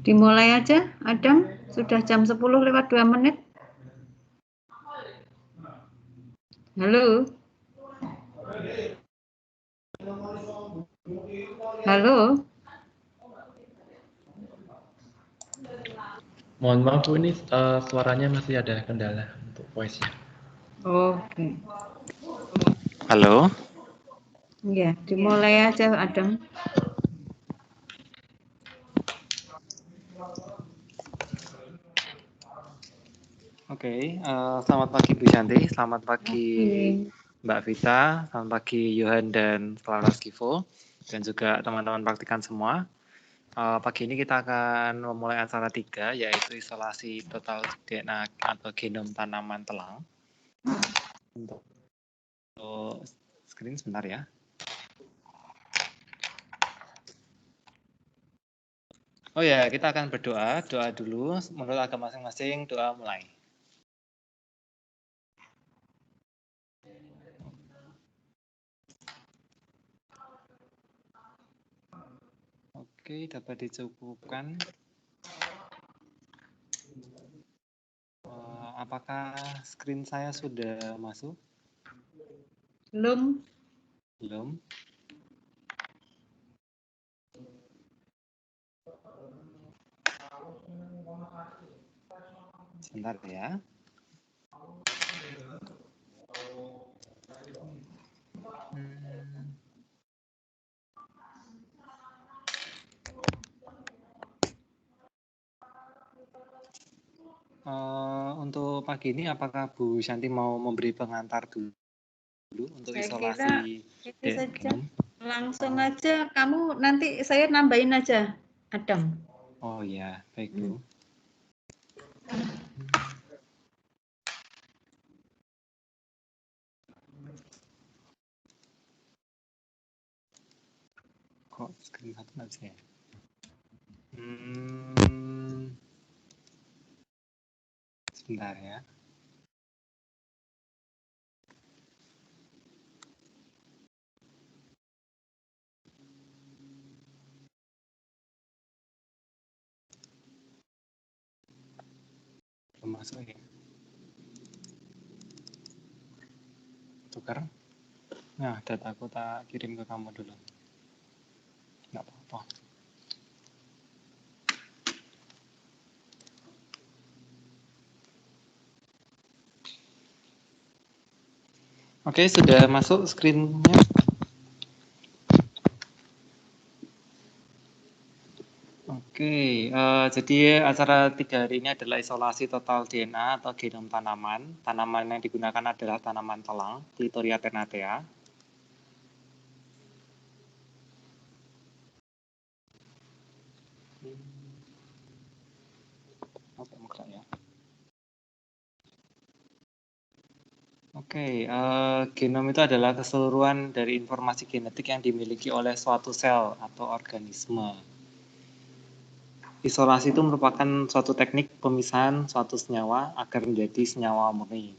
Dimulai aja, Adam. Sudah jam 10 lewat 2 menit. Halo. Halo. Mohon maaf Bu, ini suaranya masih ada kendala untuk voice-nya. Oke. Halo. Ya, dimulai aja, Adam. Oke, selamat pagi Bu Shanti, selamat pagi Mbak Vita, selamat pagi Johan dan Clara Skivo, dan juga teman-teman praktikan semua. Pagi ini kita akan memulai acara 3, yaitu isolasi total DNA atau genom tanaman telang. Untuk screen sebentar ya. Oh ya, kita akan berdoa, doa dulu, menurut agama masing-masing, doa mulai. Oke, dapat dicukupkan. Apakah screen saya sudah masuk? Belum. Belum. Sebentar ya. Untuk pagi ini apakah Bu Shanti mau memberi pengantar dulu untuk Saya isolasi kira itu saja. genom? Langsung aja, kamu nanti saya nambahin aja, Adam. Oh ya, baik Bu. Kok screen satu nggak bisa ya? Sebentar ya. Belum masuk ya. Tukar. Nah, dataku tak kirim ke kamu dulu. Nggak apa-apa. Oke, sudah masuk screen-nya. Oke, jadi acara 3 hari ini adalah isolasi total DNA atau genom tanaman. Tanaman yang digunakan adalah tanaman telang, Clitoria ternatea. Oke, genom itu adalah keseluruhan dari informasi genetik yang dimiliki oleh suatu sel atau organisme. Isolasi itu merupakan suatu teknik pemisahan suatu senyawa agar menjadi senyawa murni.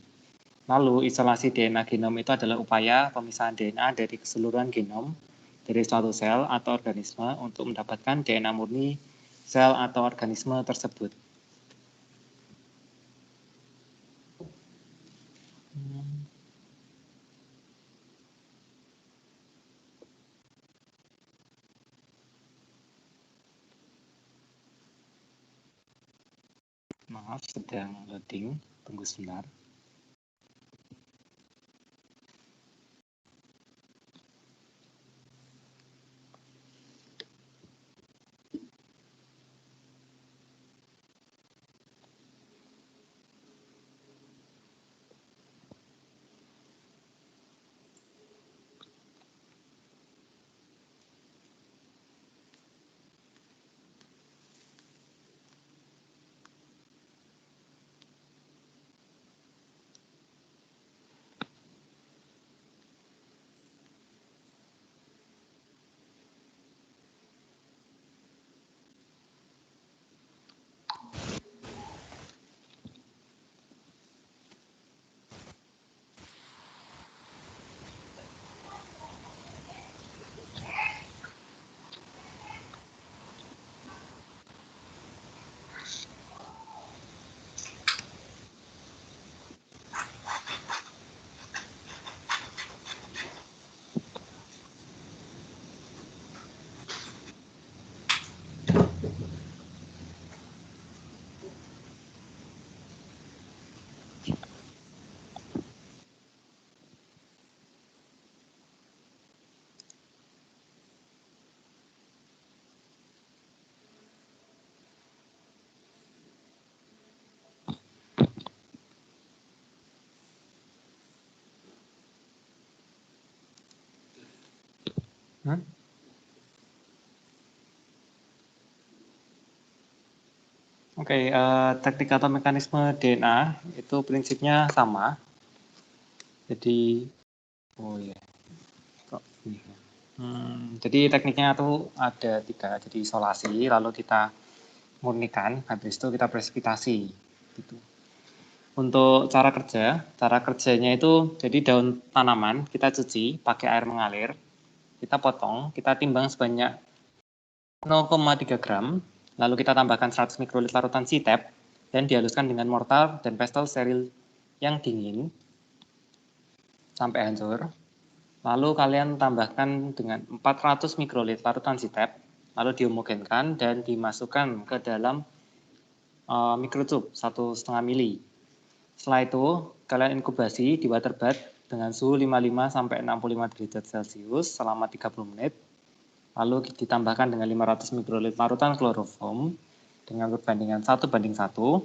Lalu, isolasi DNA genom itu adalah upaya pemisahan DNA dari keseluruhan genom dari suatu sel atau organisme untuk mendapatkan DNA murni sel atau organisme tersebut. Maaf, sedang loading. Tunggu sebentar. Oke, teknik atau mekanisme DNA itu prinsipnya sama. Jadi, oh ya, kok ini? Jadi tekniknya itu ada 3. Jadi isolasi, lalu kita murnikan, habis itu kita presipitasi. Gitu. Untuk cara kerjanya itu jadi daun tanaman kita cuci pakai air mengalir, kita potong, kita timbang sebanyak 0,3 gram, lalu kita tambahkan 100 mikrolit larutan CTEP dan dihaluskan dengan mortar dan pestle steril yang dingin sampai hancur. Lalu kalian tambahkan dengan 400 mikrolit larutan CTEP, lalu dihomogenkan dan dimasukkan ke dalam mikrotube 1,5 mili. Setelah itu, kalian inkubasi di water bath dengan suhu 55 sampai 65 derajat Celcius selama 30 menit. Lalu ditambahkan dengan 500 mikrolit larutan kloroform dengan perbandingan 1:1.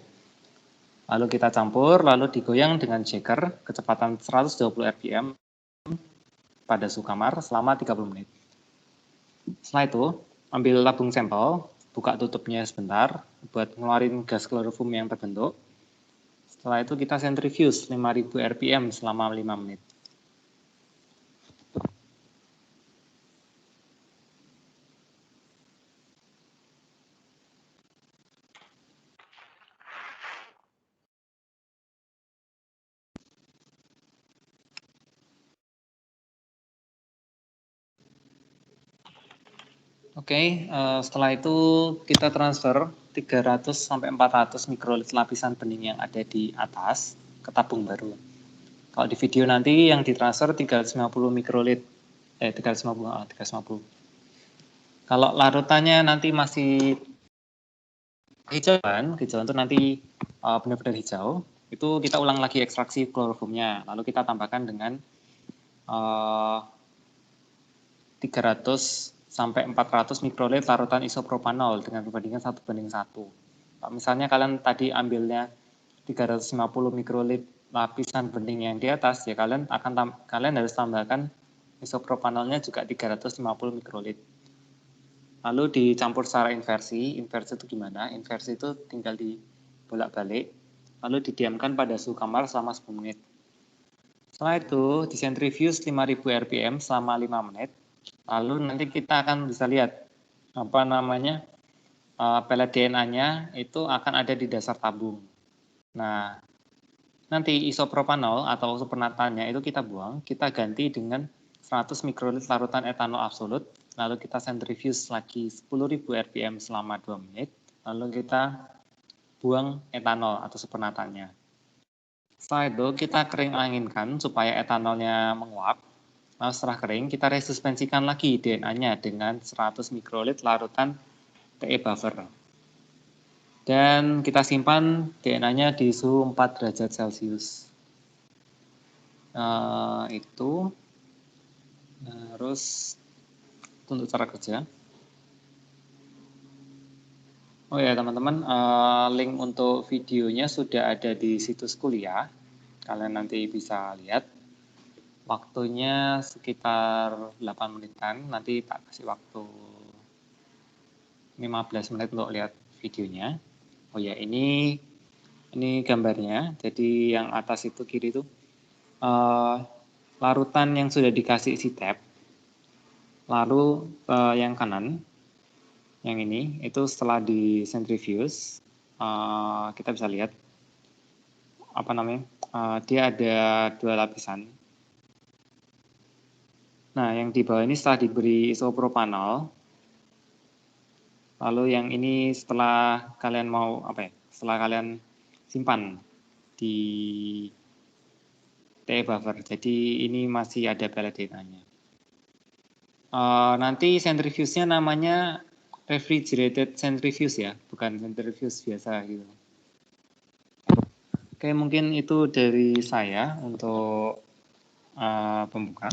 Lalu kita campur, lalu digoyang dengan shaker kecepatan 120 rpm pada suhu kamar selama 30 menit. Setelah itu, ambil tabung sampel, buka tutupnya sebentar buat ngeluarin gas kloroform yang terbentuk. Setelah itu kita centrifuge 5000 rpm selama 5 menit. Oke, setelah itu kita transfer 300 sampai 400 mikrolit lapisan bening yang ada di atas ke tabung baru. Kalau di video nanti yang ditransfer 350 mikrolit, 350. Kalau larutannya nanti masih hijauan itu nanti benar-benar hijau, itu kita ulang lagi ekstraksi kloroformnya, lalu kita tambahkan dengan 300 sampai 400 mikrolit larutan isopropanol dengan perbandingan 1:1. Misalnya kalian tadi ambilnya 350 mikrolit lapisan bening yang di atas, ya kalian harus tambahkan isopropanolnya juga 350 mikrolit. Lalu dicampur secara inversi. Inversi itu gimana? Inversi itu tinggal dibolak-balik, lalu didiamkan pada suhu kamar selama 10 menit. Setelah itu disentrifuge 5000 rpm selama 5 menit. Lalu nanti kita akan bisa lihat pelet DNA-nya itu akan ada di dasar tabung. Nah, nanti isopropanol atau supernatannya itu kita buang, kita ganti dengan 100 mikrolit larutan etanol absolut, lalu kita centrifuge lagi 10.000 rpm selama 2 menit, lalu kita buang etanol atau supernatannya. Setelah itu kita kering anginkan supaya etanolnya menguap. Lalu setelah kering, kita resuspensikan lagi DNA-nya dengan 100 mikrolit larutan TE buffer. Dan kita simpan DNA-nya di suhu 4 derajat Celcius. Itu. Terus untuk cara kerja. Oh ya teman-teman, link untuk videonya sudah ada di situs kuliah. Kalian nanti bisa lihat. Waktunya sekitar 8 menitan, nanti tak kasih waktu 15 menit untuk lihat videonya. Oh ya, ini gambarnya. Jadi yang atas itu kiri itu larutan yang sudah dikasih CTEP. Lalu yang kanan, yang ini itu setelah di centrifuge, kita bisa lihat dia ada 2 lapisan. Nah, yang di bawah ini setelah diberi isopropanol, lalu yang ini setelah kalian setelah kalian simpan di TE buffer. Jadi ini masih ada pelet DNA-nya. Nanti centrifuge-nya namanya refrigerated centrifuge ya, bukan centrifuge biasa gitu. Oke, mungkin itu dari saya untuk pembuka.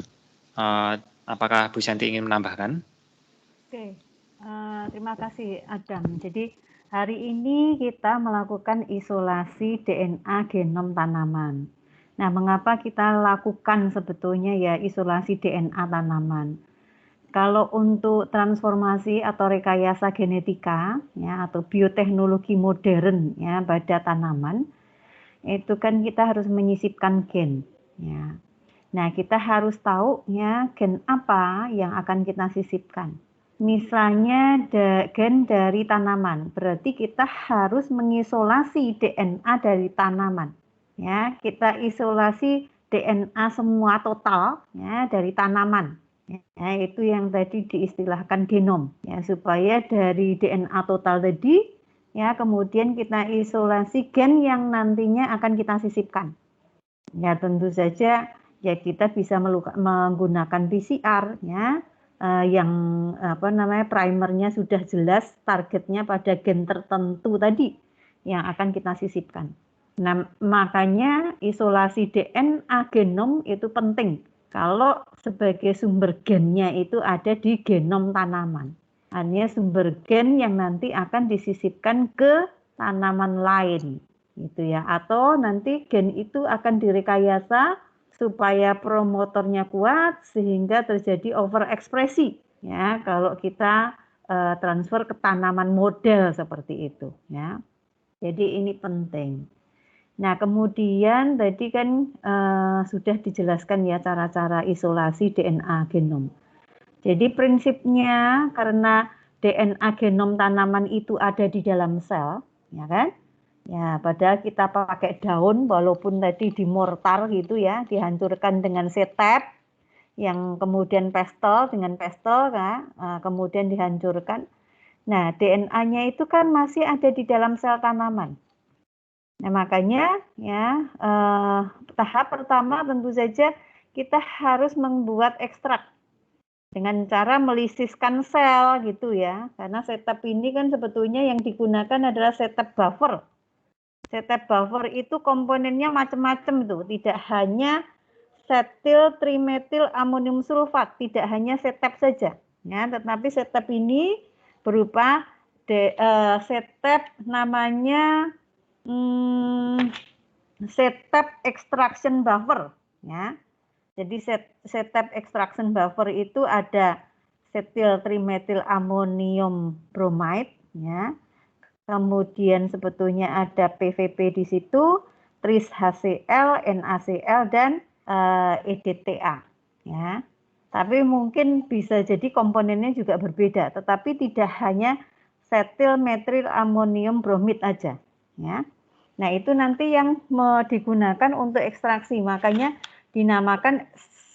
Apakah Bu Shanti ingin menambahkan? Oke, terima kasih Adam. Jadi hari ini kita melakukan isolasi DNA genom tanaman. Nah, mengapa kita lakukan sebetulnya ya isolasi DNA tanaman? Kalau untuk transformasi atau rekayasa genetika ya atau bioteknologi modern ya pada tanaman itu kan kita harus menyisipkan gen ya. Nah, kita harus tahu ya gen apa yang akan kita sisipkan. Misalnya gen dari tanaman, berarti kita harus mengisolasi DNA dari tanaman. Ya, kita isolasi DNA semua total ya dari tanaman. Ya, itu yang tadi diistilahkan genom ya, supaya dari DNA total tadi ya kemudian kita isolasi gen yang nantinya akan kita sisipkan. Ya, tentu saja ya kita bisa menggunakan PCR ya yang primernya sudah jelas targetnya pada gen tertentu tadi yang akan kita sisipkan. Nah, makanya isolasi DNA genom itu penting kalau sebagai sumber gennya itu ada di genom tanaman. Artinya sumber gen yang nanti akan disisipkan ke tanaman lain gitu ya, atau nanti gen itu akan direkayasa supaya promotornya kuat sehingga terjadi overekspresi ya kalau kita transfer ke tanaman model seperti itu ya. Jadi ini penting. Nah, kemudian tadi kan sudah dijelaskan ya cara-cara isolasi DNA genom. Jadi prinsipnya karena DNA genom tanaman itu ada di dalam sel, ya kan? Ya, padahal kita pakai daun walaupun tadi dimortar gitu ya, dihancurkan dengan setep yang kemudian dengan pestel kan, kemudian dihancurkan. Nah, DNA-nya itu kan masih ada di dalam sel tanaman. Nah, makanya ya tahap pertama tentu saja kita harus membuat ekstrak dengan cara melisiskan sel gitu ya. Karena setep ini kan sebetulnya yang digunakan adalah setep buffer. Setep buffer itu komponennya macam-macam tuh, tidak hanya setil trimetil amonium sulfat, tidak hanya setep saja. Ya, tetapi setep ini berupa setep namanya setep extraction buffer ya. Jadi setep extraction buffer itu ada setil trimetil amonium bromide ya. Kemudian sebetulnya ada PVP di situ, tris HCl, NaCl dan EDTA ya. Tapi mungkin bisa jadi komponennya juga berbeda, tetapi tidak hanya setil metril amonium bromid aja ya. Nah, itu nanti yang digunakan untuk ekstraksi, makanya dinamakan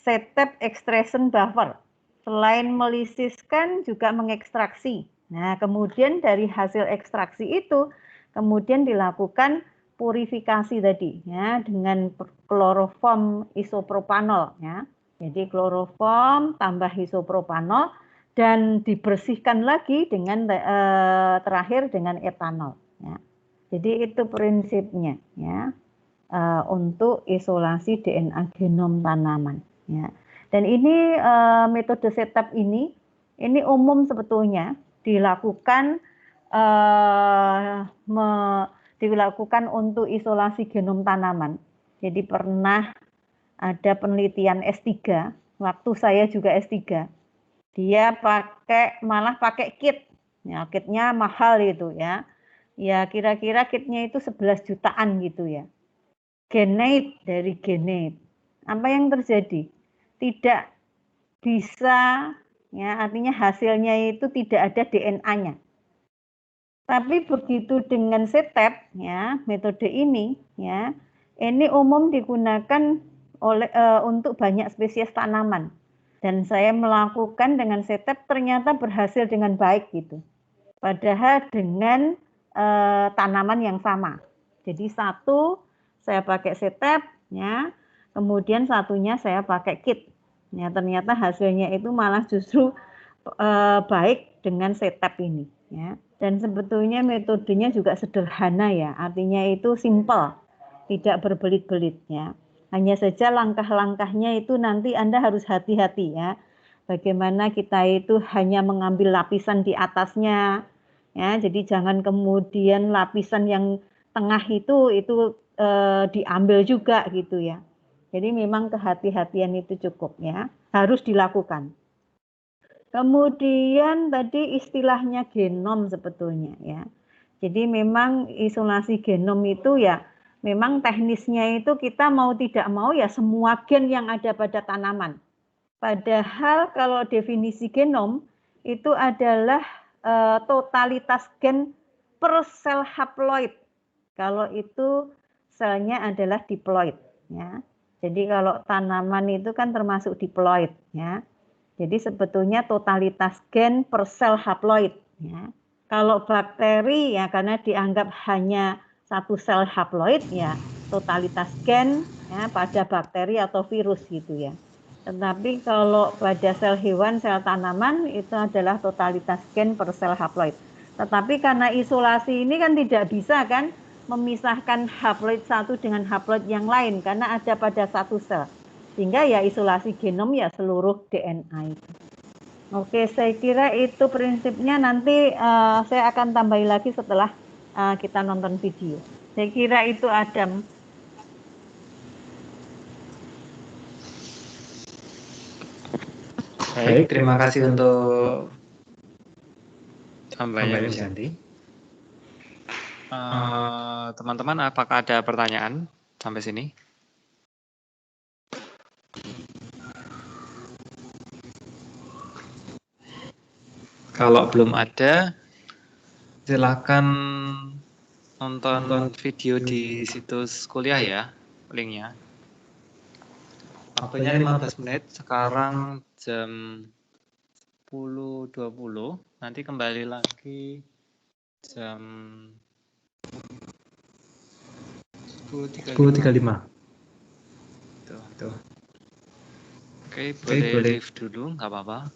setep extraction buffer. Selain melisiskan juga mengekstraksi. Nah, kemudian dari hasil ekstraksi itu kemudian dilakukan purifikasi tadi ya dengan kloroform isopropanol ya. Jadi kloroform tambah isopropanol dan dibersihkan lagi dengan terakhir dengan etanol ya. Jadi itu prinsipnya ya untuk isolasi DNA genom tanaman ya. Dan ini metode setep ini umum sebetulnya dilakukan dilakukan untuk isolasi genom tanaman. Jadi pernah ada penelitian S3, waktu saya juga S3. Dia malah pakai kit. Ya, kitnya mahal itu ya. Ya kira-kira kitnya itu 11 jutaan gitu ya. Genate dari genate. Apa yang terjadi? Tidak bisa ya, artinya hasilnya itu tidak ada DNA-nya. Tapi begitu dengan setep ya, metode ini ya, ini umum digunakan untuk banyak spesies tanaman. Dan saya melakukan dengan setep ternyata berhasil dengan baik gitu. Padahal dengan tanaman yang sama. Jadi satu saya pakai setep ya, kemudian satunya saya pakai kit. Ya, ternyata hasilnya itu malah justru baik dengan setep ini ya. Dan sebetulnya metodenya juga sederhana ya, artinya itu simple, tidak berbelit-belit ya. Hanya saja langkah-langkahnya itu nanti Anda harus hati-hati ya. Bagaimana kita itu hanya mengambil lapisan di atasnya ya, jadi jangan kemudian lapisan yang tengah itu diambil juga gitu ya. Jadi memang kehati-hatian itu cukup ya, harus dilakukan. Kemudian tadi istilahnya genom sebetulnya ya. Jadi memang isolasi genom itu ya memang teknisnya itu kita mau tidak mau ya semua gen yang ada pada tanaman. Padahal kalau definisi genom itu adalah totalitas gen per sel haploid. Kalau itu selnya adalah diploid ya. Jadi kalau tanaman itu kan termasuk diploid ya. Jadi sebetulnya totalitas gen per sel haploid ya. Kalau bakteri ya karena dianggap hanya satu sel haploid ya totalitas gen ya pada bakteri atau virus gitu ya. Tetapi kalau pada sel hewan, sel tanaman itu adalah totalitas gen per sel haploid. Tetapi karena isolasi ini kan tidak bisa kan memisahkan haploid satu dengan haploid yang lain karena ada pada satu sel. Sehingga ya isolasi genom ya seluruh DNA itu. Oke, saya kira itu prinsipnya nanti saya akan tambahin lagi setelah kita nonton video. Saya kira itu Adam. Baik, terima kasih untuk tambahnya Bu Shanti. Teman-teman, apakah ada pertanyaan sampai sini? Kalau belum ada, silakan nonton video di situs kuliah ya, linknya. Waktunya 15 menit, sekarang jam 10.20, nanti kembali lagi jam 10.35. Tuh. Oke, boleh leave dulu, nggak apa-apa.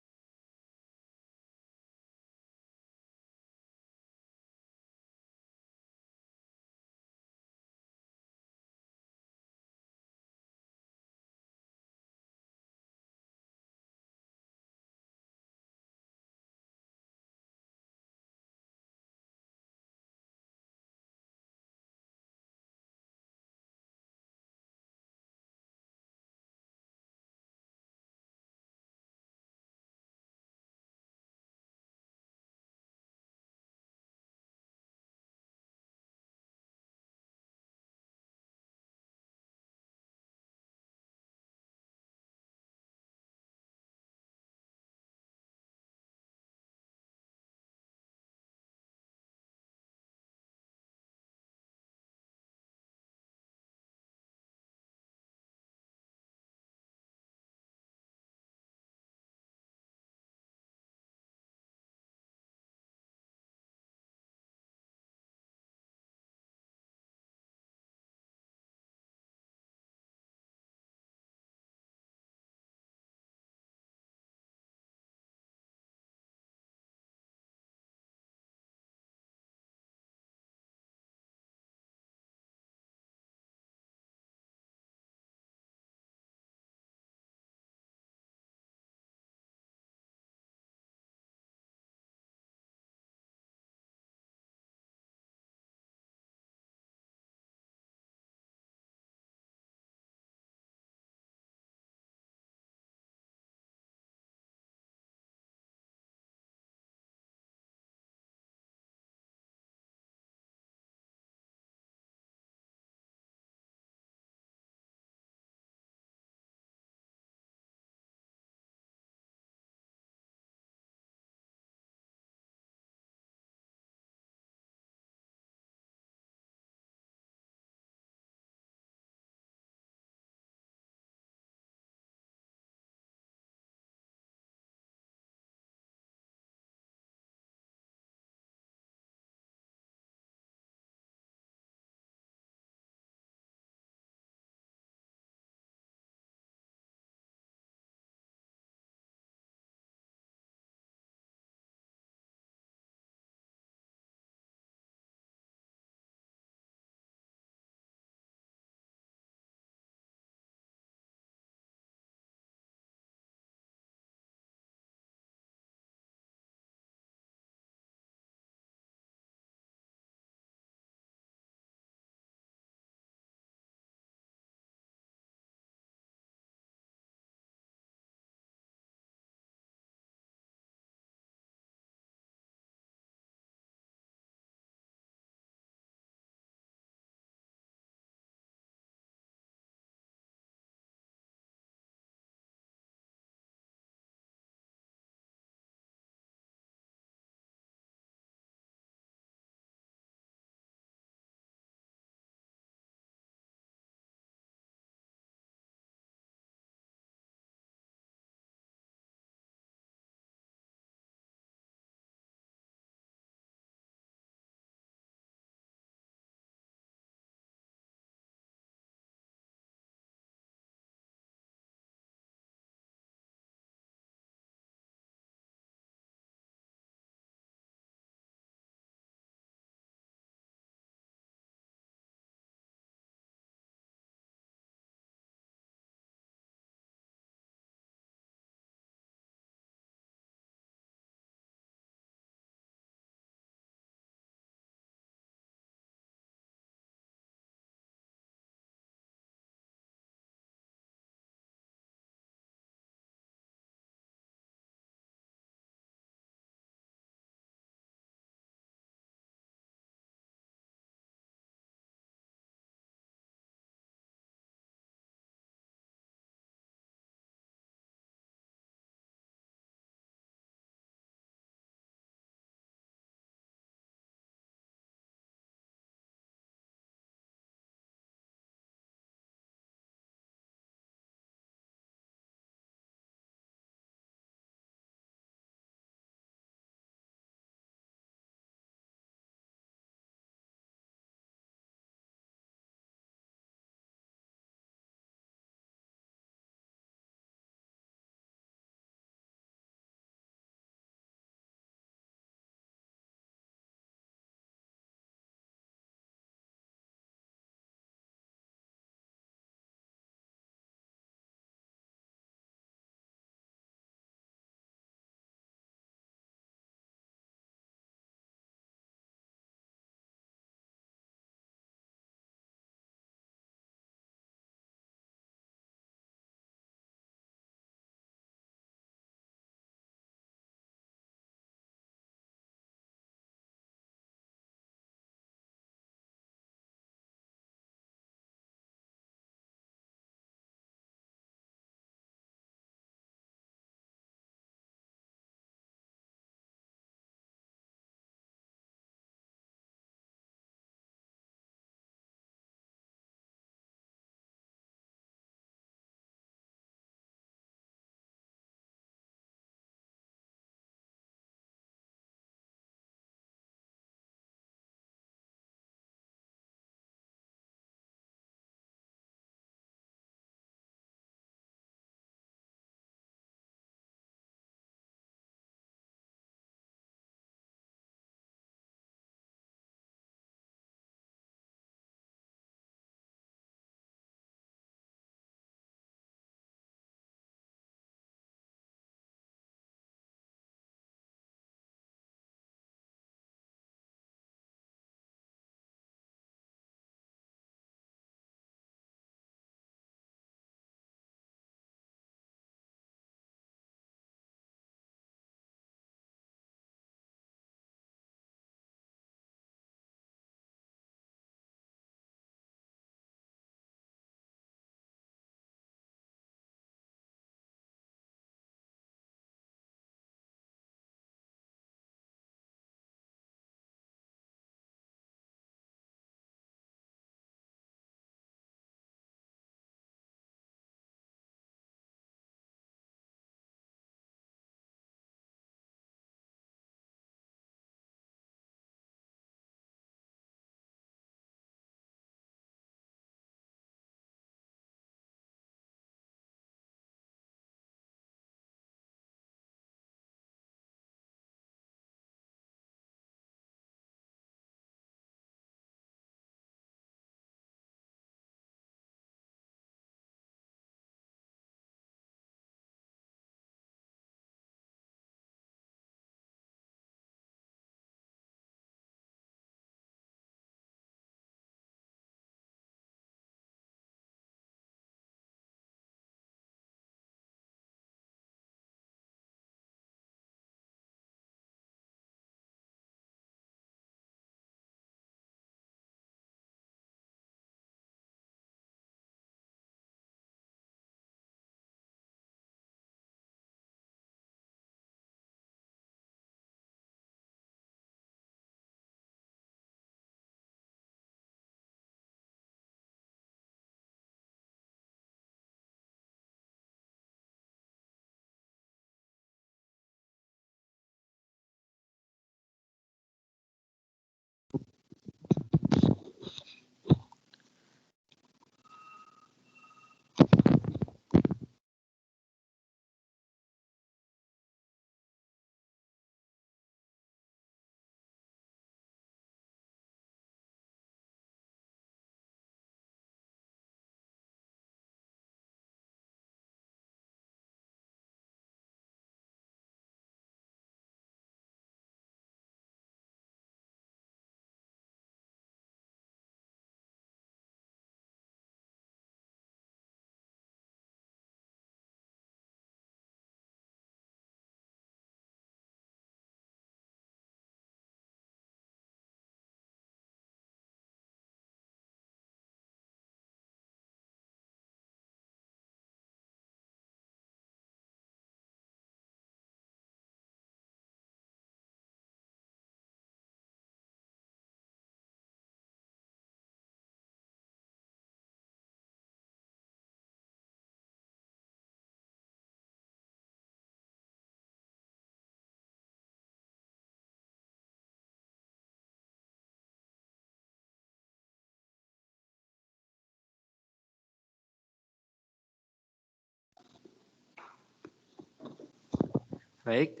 Baik,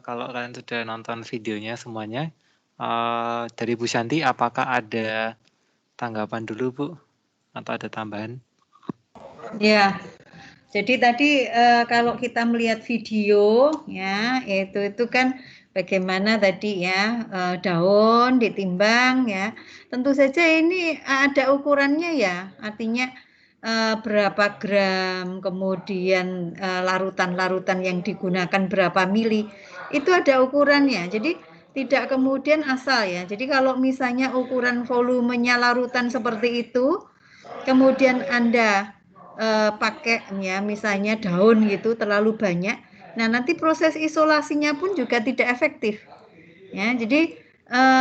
kalau kalian sudah nonton videonya semuanya, dari Bu Shanti, apakah ada tanggapan dulu, Bu? Atau ada tambahan? Ya, jadi tadi kalau kita melihat video, ya itu kan bagaimana tadi ya daun ditimbang ya. Tentu saja ini ada ukurannya ya, artinya berapa gram, kemudian larutan-larutan yang digunakan berapa mili, itu ada ukurannya. Jadi tidak kemudian asal ya. Jadi kalau misalnya ukuran volumenya larutan seperti itu, kemudian Anda pakai ya misalnya daun gitu terlalu banyak, nah nanti proses isolasinya pun juga tidak efektif. Ya, jadi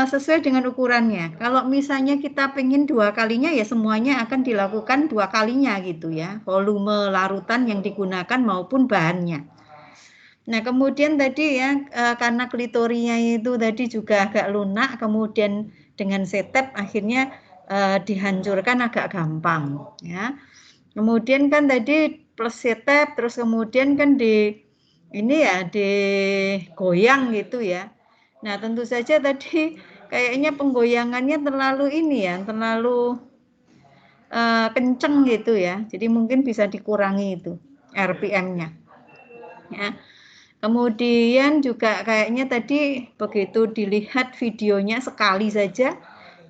sesuai dengan ukurannya. Kalau misalnya kita pengen 2 kalinya ya semuanya akan dilakukan 2 kalinya gitu ya, volume larutan yang digunakan maupun bahannya. Nah kemudian tadi ya karena klitorinya itu tadi juga agak lunak, kemudian dengan setep akhirnya dihancurkan agak gampang ya. Kemudian kan tadi plus setep terus kemudian kan ini ya digoyang gitu ya. Nah tentu saja tadi kayaknya penggoyangannya terlalu ini ya, terlalu kenceng gitu ya. Jadi mungkin bisa dikurangi itu RPM-nya. Ya. Kemudian juga kayaknya tadi begitu dilihat videonya sekali saja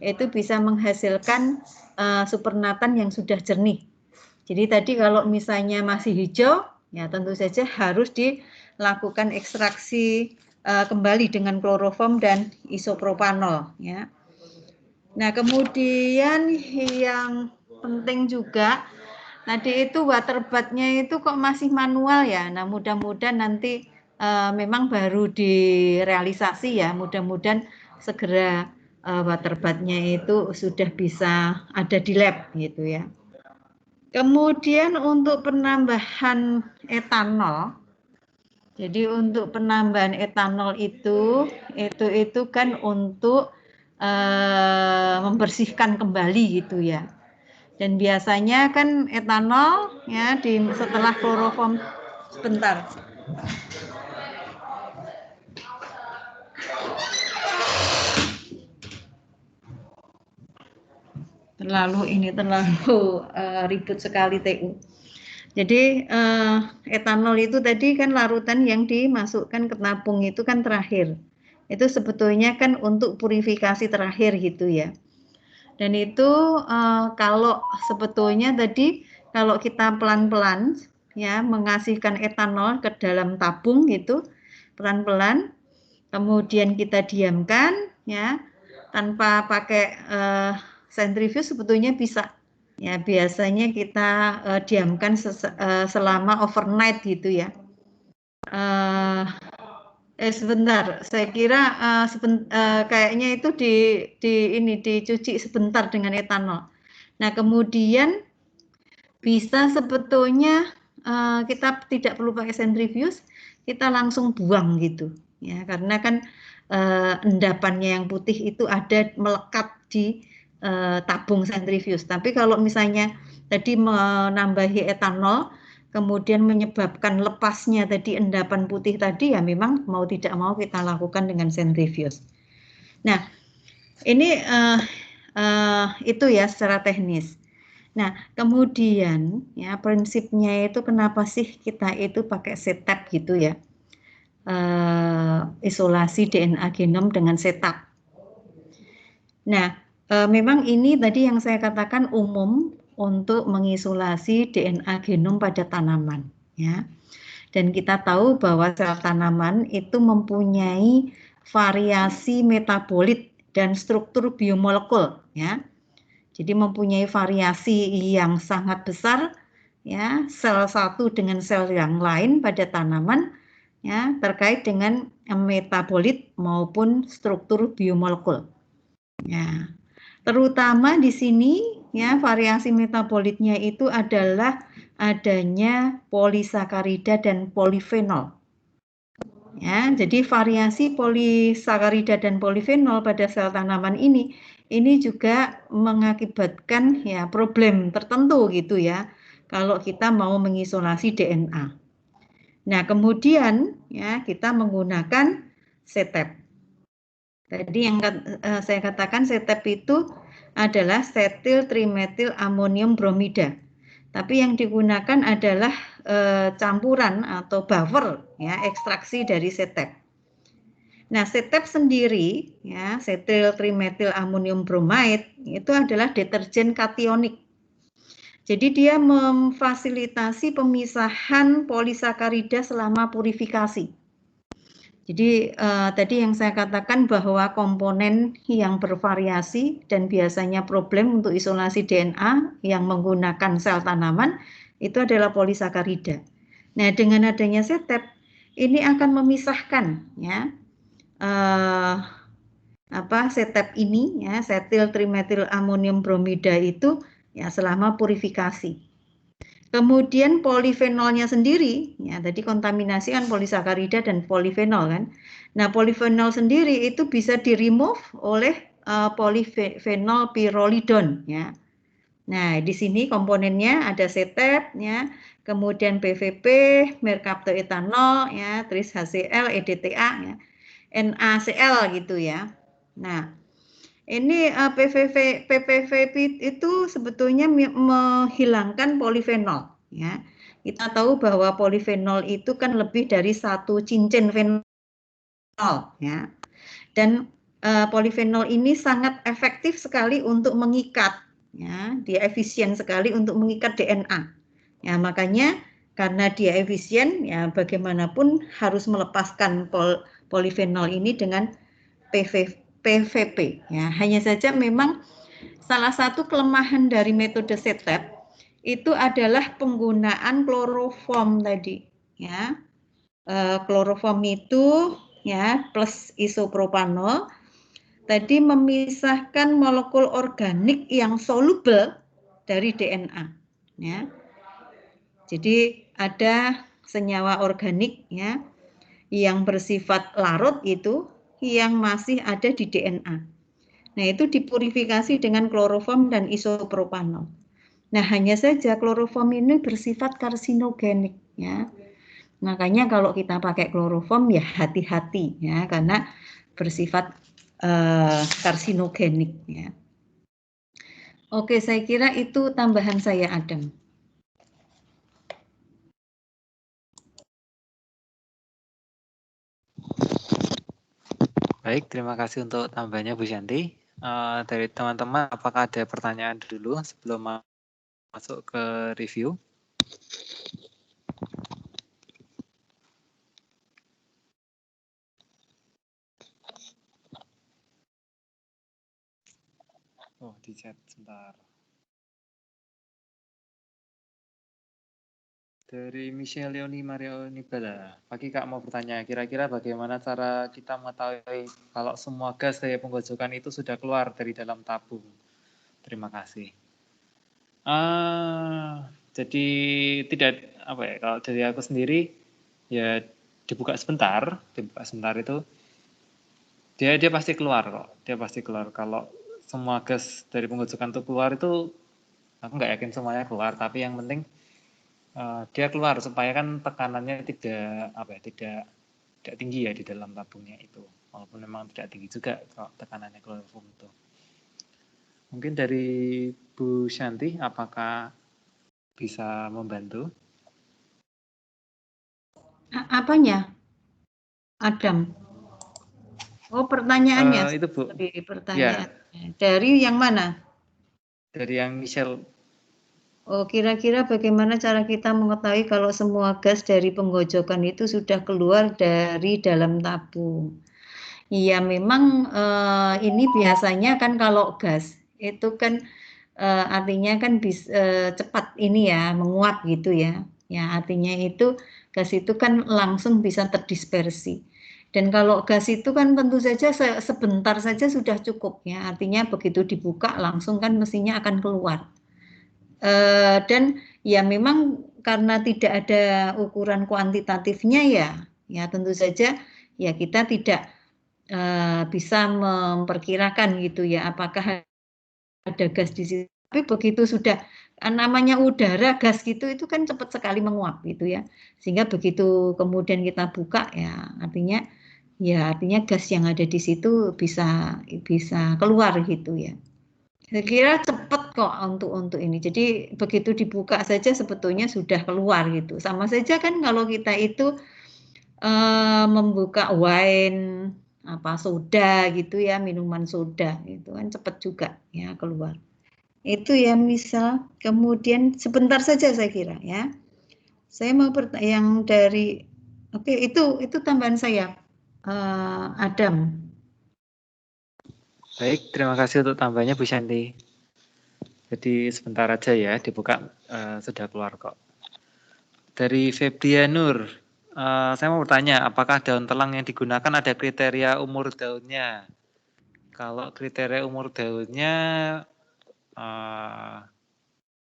itu bisa menghasilkan supernatan yang sudah jernih. Jadi tadi kalau misalnya masih hijau, ya tentu saja harus dilakukan ekstraksi kembali dengan kloroform dan isopropanol. Ya. Nah kemudian yang penting juga tadi itu waterbath-nya itu kok masih manual ya. Nah mudah-mudahan nanti memang baru direalisasi ya. Mudah-mudahan segera waterbath-nya itu sudah bisa ada di lab gitu ya. Kemudian untuk penambahan etanol, jadi untuk penambahan etanol itu kan untuk membersihkan kembali gitu ya. Dan biasanya kan etanol ya setelah kloroform sebentar. Terlalu ribut sekali TU. Jadi etanol itu tadi kan larutan yang dimasukkan ke tabung itu kan terakhir. Itu sebetulnya kan untuk purifikasi terakhir gitu ya. Dan itu kalau sebetulnya tadi kalau kita pelan-pelan ya mengasihkan etanol ke dalam tabung gitu pelan-pelan, kemudian kita diamkan ya tanpa pakai sentrifuge sebetulnya bisa. Ya biasanya kita diamkan selama overnight gitu ya. Sebentar, saya kira kayaknya itu dicuci sebentar dengan etanol. Nah kemudian bisa sebetulnya kita tidak perlu pakai sentrifuge, kita langsung buang gitu ya karena kan endapannya yang putih itu ada melekat di tabung sentrifuge. Tapi kalau misalnya tadi menambahi etanol kemudian menyebabkan lepasnya tadi endapan putih tadi ya memang mau tidak mau kita lakukan dengan sentrifuge. Nah ini itu ya secara teknis. Nah kemudian ya prinsipnya itu kenapa sih kita itu pakai setap gitu ya, isolasi DNA genom dengan setap. Nah memang ini tadi yang saya katakan umum untuk mengisolasi DNA genom pada tanaman ya. Dan kita tahu bahwa sel tanaman itu mempunyai variasi metabolit dan struktur biomolekul ya. Jadi mempunyai variasi yang sangat besar ya, sel satu dengan sel yang lain pada tanaman ya terkait dengan metabolit maupun struktur biomolekul. Ya. Terutama di sini ya variasi metabolitnya itu adalah adanya polisakarida dan polifenol. Ya, jadi variasi polisakarida dan polifenol pada sel tanaman ini juga mengakibatkan ya problem tertentu gitu ya kalau kita mau mengisolasi DNA. Nah, kemudian ya kita menggunakan CTEP. Tadi yang saya katakan CTEP itu adalah setil trimetil amonium bromida. Tapi yang digunakan adalah campuran atau buffer ya, ekstraksi dari CTEP. Nah, CTEP sendiri ya, setil trimetil amonium bromide itu adalah deterjen kationik. Jadi dia memfasilitasi pemisahan polisakarida selama purifikasi. Jadi tadi yang saya katakan bahwa komponen yang bervariasi dan biasanya problem untuk isolasi DNA yang menggunakan sel tanaman itu adalah polisakarida. Nah, dengan adanya CTEP ini akan memisahkan ya CTEP ini ya, setil trimetil amonium bromida itu ya selama purifikasi. Kemudian polifenolnya sendiri, ya tadi kontaminasi kan polisakarida dan polifenol kan. Nah, polifenol sendiri itu bisa di-remove oleh polifenol pyrrolidone ya. Nah, di sini komponennya ada CTEP ya, kemudian PVP, mercaptoetanol ya, terus HCl, EDTA ya, NaCl gitu ya. Nah, ini PPV itu sebetulnya menghilangkan polifenol ya. Kita tahu bahwa polifenol itu kan lebih dari satu cincin fenol ya. Dan polifenol ini sangat efektif sekali untuk mengikat ya, dia efisien sekali untuk mengikat DNA. Ya, makanya karena dia efisien ya bagaimanapun harus melepaskan polifenol ini dengan PVP ya. Hanya saja memang salah satu kelemahan dari metode CTEP itu adalah penggunaan kloroform tadi ya. Kloroform itu ya plus isopropanol tadi memisahkan molekul organik yang soluble dari DNA ya. Jadi ada senyawa organik ya yang bersifat larut itu yang masih ada di DNA. Nah, itu dipurifikasi dengan kloroform dan isopropanol. Nah, hanya saja kloroform ini bersifat karsinogenik ya. Makanya kalau kita pakai kloroform ya hati-hati ya karena bersifat karsinogenik ya. Oke, saya kira itu tambahan saya, Adam. Baik, terima kasih untuk tambahnya Bu Shanti. Dari teman-teman, apakah ada pertanyaan dulu sebelum masuk ke review? Oh, di chat sebentar. Dari Michelle Leoni Mario Nibala, pagi Kak mau bertanya, kira-kira bagaimana cara kita mengetahui kalau semua gas dari penggojokan itu sudah keluar dari dalam tabung? Terima kasih. Jadi tidak apa ya, kalau dari aku sendiri ya dibuka sebentar itu dia pasti keluar kok, dia pasti keluar. Kalau semua gas dari penggojokan itu keluar itu aku nggak yakin semuanya keluar, tapi yang penting dia keluar supaya kan tekanannya tidak tinggi ya di dalam tabungnya itu, walaupun memang tidak tinggi juga kalau tekanannya kloroform itu. Mungkin dari Bu Shanti, apakah bisa membantu? Apanya, Adam? Oh, pertanyaannya. Itu Bu. Pertanyaan. Ya. Dari yang mana? Dari yang Michelle. Oh, kira-kira bagaimana cara kita mengetahui kalau semua gas dari penggojokan itu sudah keluar dari dalam tabung? Iya, memang ini biasanya kan kalau gas itu kan artinya kan bisa cepat ini ya menguap gitu ya. Ya, artinya itu gas itu kan langsung bisa terdispersi. Dan kalau gas itu kan tentu saja sebentar saja sudah cukup ya. Artinya begitu dibuka langsung kan mestinya akan keluar. Dan ya memang karena tidak ada ukuran kuantitatifnya ya tentu saja ya kita tidak bisa memperkirakan gitu ya apakah ada gas di situ. Tapi begitu sudah namanya udara, gas gitu, itu kan cepat sekali menguap gitu ya. Sehingga begitu kemudian kita buka ya artinya gas yang ada di situ bisa keluar gitu ya. Saya kira cepat kok untuk ini. Jadi begitu dibuka saja sebetulnya sudah keluar gitu. Sama saja kan kalau kita itu membuka wine soda gitu ya, minuman soda gitu kan cepat juga ya keluar. Itu ya misal. Kemudian sebentar saja saya kira ya. Saya mau yang dari oke itu tambahan saya. Adam. Baik, terima kasih untuk tambahnya Bu Shanti. Jadi sebentar aja ya dibuka, sudah keluar kok. Dari Febrianur, saya mau bertanya, apakah daun telang yang digunakan ada kriteria umur daunnya? Kalau kriteria umur daunnya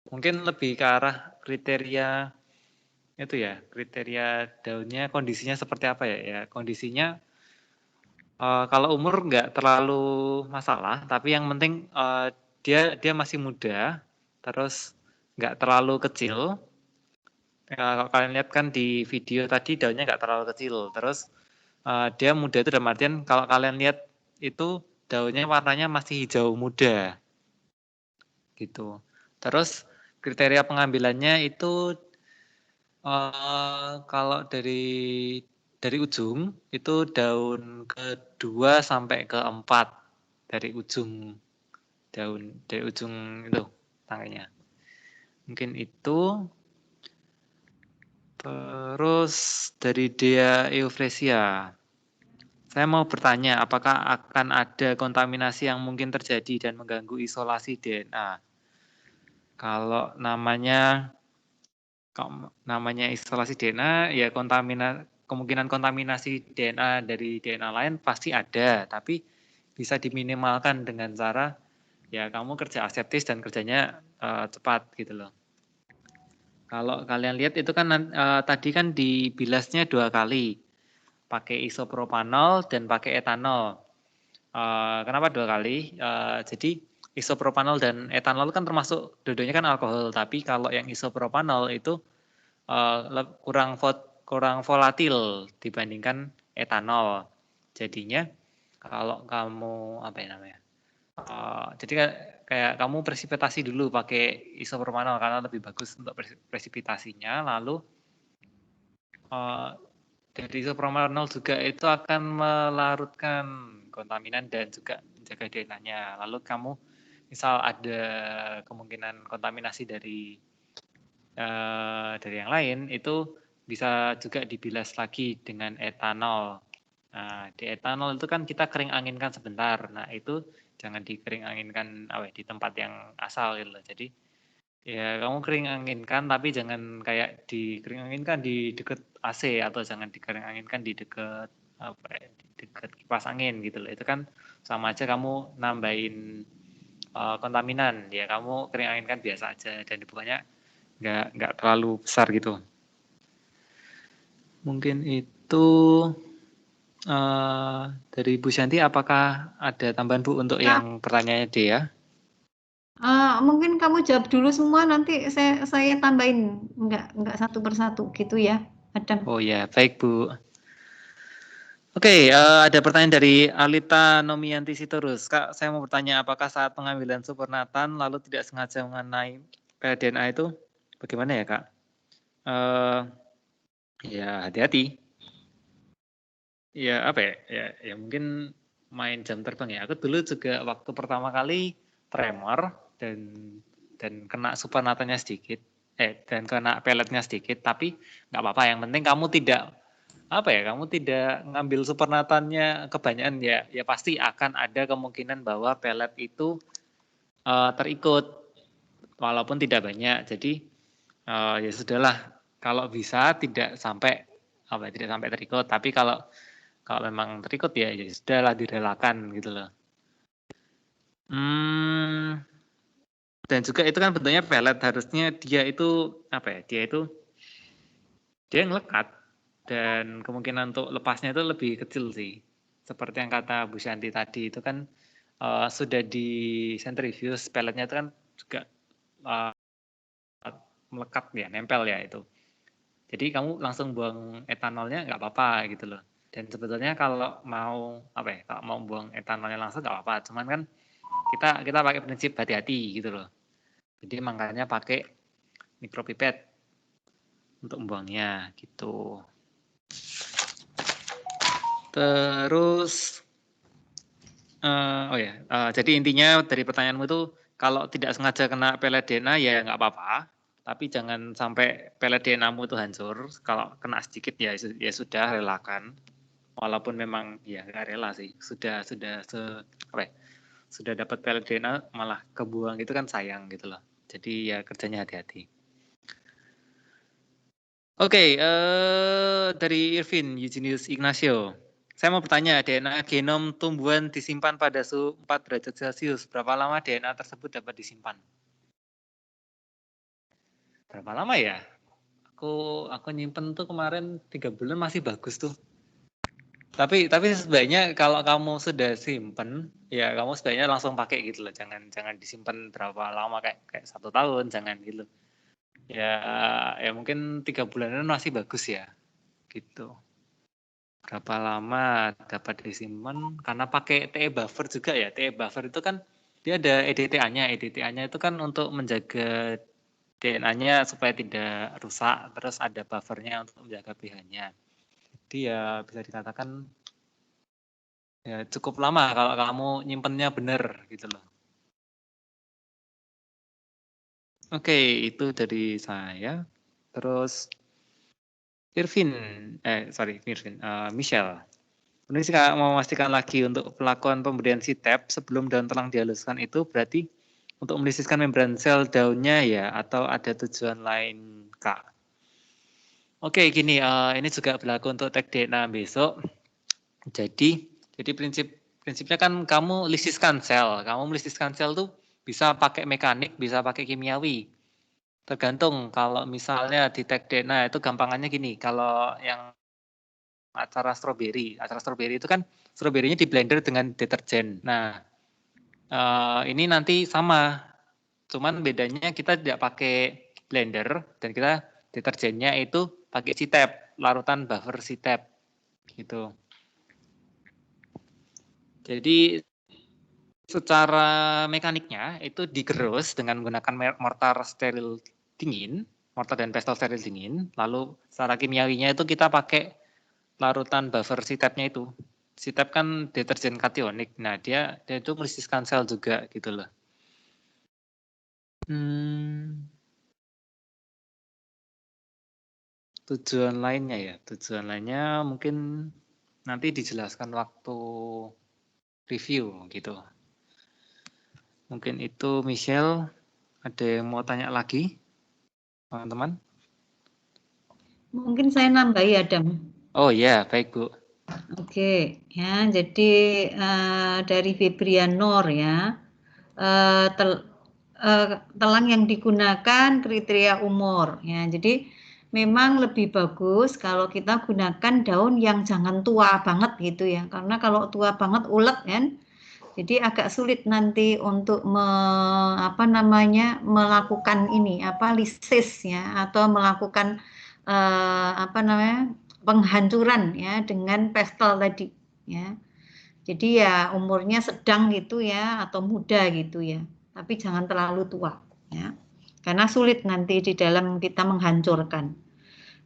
mungkin lebih ke arah kriteria itu ya, kriteria daunnya kondisinya seperti apa ya? Ya kondisinya kalau umur nggak terlalu masalah, tapi yang penting dia masih muda, terus nggak terlalu kecil. Kalau kalian lihat kan di video tadi daunnya nggak terlalu kecil, terus dia muda itu dalam artian kalau kalian lihat itu daunnya warnanya masih hijau muda, gitu. Terus kriteria pengambilannya itu kalau dari ujung itu daun kedua sampai keempat dari ujung daun dari ujung itu tangkainya. Mungkin itu. Terus dari Dea Eufresia. Saya mau bertanya, apakah akan ada kontaminasi yang mungkin terjadi dan mengganggu isolasi DNA? Kalau namanya isolasi DNA, ya kemungkinan kontaminasi DNA dari DNA lain pasti ada, tapi bisa diminimalkan dengan cara ya kamu kerja aseptis dan kerjanya cepat gitu loh. Kalau kalian lihat itu kan tadi kan dibilasnya 2 kali, pakai isopropanol dan pakai etanol. Kenapa 2 kali? Jadi isopropanol dan etanol kan termasuk dua-duanya kan alkohol, tapi kalau yang isopropanol itu kurang volatil dibandingkan etanol. Jadinya kalau kamu apa ya namanya? Jadi kayak kamu presipitasi dulu pakai isopropanol karena lebih bagus untuk presipitasinya. Lalu dari isopropanol juga itu akan melarutkan kontaminan dan juga menjaga DNA-nya. Lalu kamu misal ada kemungkinan kontaminasi dari yang lain itu bisa juga dibilas lagi dengan etanol. Nah, di etanol itu kan kita kering anginkan sebentar. Nah, itu jangan dikering anginkan di tempat yang asal gitu. Jadi ya kamu kering anginkan tapi jangan kayak dikering anginkan di dekat AC atau jangan dikering anginkan di dekat di dekat kipas angin gitu loh. Itu kan sama aja kamu nambahin kontaminan. Ya kamu kering anginkan biasa aja dan dibukanya nggak terlalu besar gitu. Mungkin itu dari Bu Shanti, apakah ada tambahan Bu untuk yang pertanyaannya Dea? Mungkin kamu jawab dulu semua, nanti saya tambahin, nggak satu persatu gitu ya, Adam. Oh ya, baik Bu. Oke, ada pertanyaan dari Alita Nomianti Sitorus. Kak, saya mau bertanya, apakah saat pengambilan supernatan lalu tidak sengaja mengenai DNA itu, bagaimana ya Kak? Ya hati-hati. Ya apa ya mungkin main jam terbang ya. Aku dulu juga waktu pertama kali tremor dan kena supernatannya sedikit, dan kena peletnya sedikit, tapi nggak apa-apa. Yang penting kamu kamu tidak ngambil supernatannya kebanyakan ya pasti akan ada kemungkinan bahwa pelet itu terikut walaupun tidak banyak. Jadi ya sudahlah, kalau bisa tidak sampai terikut, tapi kalau memang terikut ya sudahlah, direlakan gitu loh. Dan juga itu kan bentuknya pelet, harusnya dia itu dia ngelekat dan kemungkinan untuk lepasnya itu lebih kecil sih. Seperti yang kata Bu Shanti tadi itu kan sudah di centrifuge, peletnya itu kan juga melekat ya, nempel ya itu. Jadi kamu langsung buang etanolnya nggak apa-apa gitu loh. Dan sebetulnya kalau mau kalau mau buang etanolnya langsung nggak apa-apa. Cuman kan kita pakai prinsip hati-hati gitu loh. Jadi makanya pakai mikropipet untuk membuangnya gitu. Terus jadi intinya dari pertanyaanmu itu kalau tidak sengaja kena pelet DNA ya nggak apa-apa. Tapi jangan sampai pelet DNA-mu itu hancur. Kalau kena sedikit ya sudah relakan. Walaupun memang ya nggak rela sih. Sudah dapat pelet DNA malah kebuang itu kan sayang gitu loh. Jadi ya kerjanya hati-hati. Oke, dari Irvin Eugenius Ignacio. Saya mau bertanya, DNA genom tumbuhan disimpan pada suhu 4 derajat Celcius. Berapa lama DNA tersebut dapat disimpan? Berapa lama ya? Aku nyimpen tuh kemarin 3 bulan masih bagus tuh. Tapi sebaiknya kalau kamu sudah simpen, ya kamu sebaiknya langsung pakai gitu loh. Jangan disimpan berapa lama kayak 1 tahun, jangan gitu. Ya mungkin 3 bulanan masih bagus ya. Gitu. Berapa lama dapat disimpan? Karena pakai TE buffer juga ya. TE buffer itu kan dia ada EDTA-nya. EDTA-nya itu kan untuk menjaga DNA-nya supaya tidak rusak. Terus ada buffernya untuk menjaga pH-nya. Jadi ya bisa dikatakan ya cukup lama kalau kamu nyimpennya benar gitu loh. Oke, itu dari saya. Terus Michelle. Ini saya mau memastikan lagi untuk pelakuan pemberian CTAP sebelum daun telang dihaluskan itu berarti untuk melisiskan membran sel daunnya ya atau ada tujuan lain Kak? Oke gini, ini juga berlaku untuk tag DNA besok. Jadi prinsipnya kan kamu lisiskan sel. Kamu melisiskan sel tuh bisa pakai mekanik, bisa pakai kimiawi. Tergantung kalau misalnya di tag DNA itu gampangannya gini, kalau yang acara strawberry itu kan stroberinya di blender dengan deterjen. Nah, ini nanti sama, cuman bedanya kita tidak pakai blender dan kita deterjennya itu pakai CTAP, larutan buffer CTAP gitu. Jadi secara mekaniknya itu digerus dengan menggunakan mortar steril dingin, mortar dan pestle steril dingin. Lalu secara kimiawinya itu kita pakai larutan buffer CTAP-nya itu. CTAP kan deterjen kationik. Nah, dia itu melisiskan sel juga gitu loh. Tujuan lainnya mungkin nanti dijelaskan waktu review gitu. Mungkin itu Michelle, ada yang mau tanya lagi teman-teman? Mungkin saya nambahi Adam. Oh ya, baik Bu. Oke, ya jadi dari Febrianor ya, telang yang digunakan kriteria umur ya. Jadi memang lebih bagus kalau kita gunakan daun yang jangan tua banget gitu ya. Karena kalau tua banget ulet kan. Jadi agak sulit nanti untuk melakukan lisis ya atau melakukan penghancuran ya dengan pestle tadi ya. Jadi ya umurnya sedang gitu ya atau muda gitu ya. Tapi jangan terlalu tua ya. Karena sulit nanti di dalam kita menghancurkan.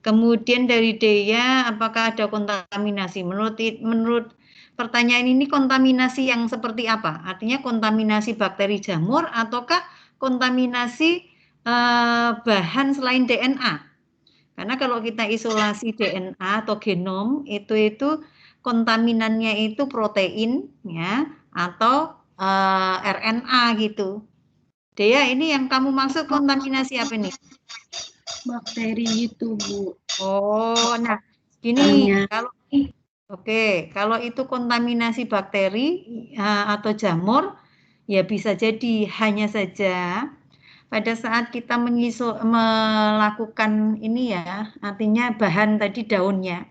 Kemudian dari Dea, apakah ada kontaminasi? Menurut pertanyaan ini kontaminasi yang seperti apa? Artinya kontaminasi bakteri jamur ataukah kontaminasi bahan selain DNA? Karena kalau kita isolasi DNA atau genom itu kontaminannya itu protein ya atau RNA gitu. Dea, ini yang kamu maksud kontaminasi apa nih? Bakteri itu Bu. Oh, nah gini kalau itu kontaminasi bakteri atau jamur ya bisa jadi, hanya saja pada saat kita melakukan ini ya, artinya bahan tadi daunnya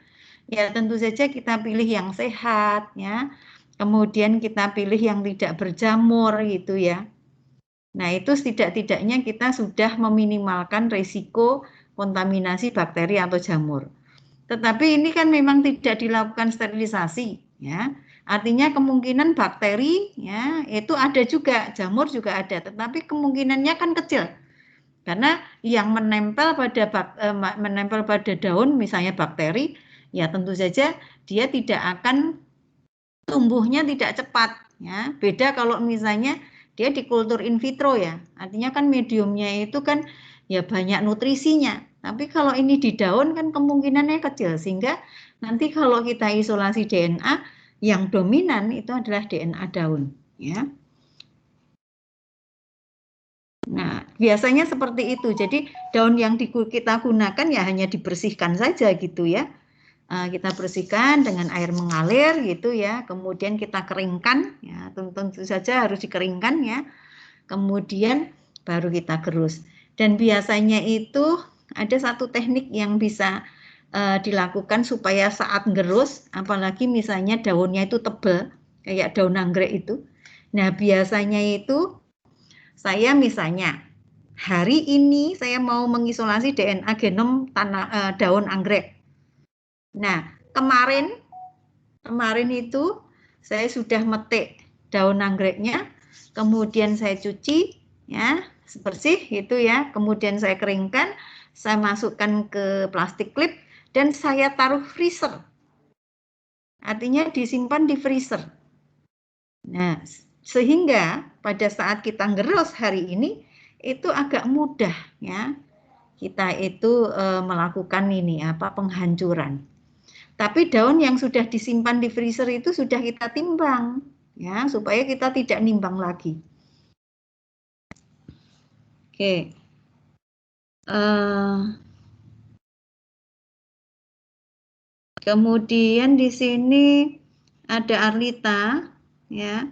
ya tentu saja kita pilih yang sehat ya, kemudian kita pilih yang tidak berjamur gitu ya. Nah, itu setidak-tidaknya kita sudah meminimalkan risiko kontaminasi bakteri atau jamur. Tetapi ini kan memang tidak dilakukan sterilisasi, ya. Artinya kemungkinan bakteri, ya, itu ada juga, jamur juga ada, tetapi kemungkinannya kan kecil. Karena yang menempel pada daun, misalnya bakteri, ya tentu saja dia tidak akan tumbuhnya tidak cepat, ya. Beda kalau misalnya dia di kultur in vitro, ya. Artinya kan mediumnya itu kan ya banyak nutrisinya. Tapi kalau ini di daun kan kemungkinannya kecil, sehingga nanti kalau kita isolasi DNA yang dominan itu adalah DNA daun, ya. Nah, biasanya seperti itu. Jadi daun yang kita gunakan ya hanya dibersihkan saja gitu ya. Kita bersihkan dengan air mengalir gitu ya. Kemudian kita keringkan ya, tentu saja harus dikeringkan ya. Kemudian baru kita gerus. Dan biasanya itu ada satu teknik yang bisa dilakukan supaya saat gerus, apalagi misalnya daunnya itu tebal kayak daun anggrek itu. Nah, biasanya itu saya misalnya hari ini saya mau mengisolasi DNA genom daun anggrek. Nah, kemarin itu saya sudah metik daun anggreknya, kemudian saya cuci ya, bersih gitu ya, kemudian saya keringkan, saya masukkan ke plastik klip dan saya taruh freezer. Artinya disimpan di freezer. Nah, sehingga pada saat kita ngerus hari ini itu agak mudah ya, kita itu melakukan ini penghancuran. Tapi daun yang sudah disimpan di freezer itu sudah kita timbang ya, supaya kita tidak nimbang lagi. Oke. Kemudian di sini ada Arlita ya.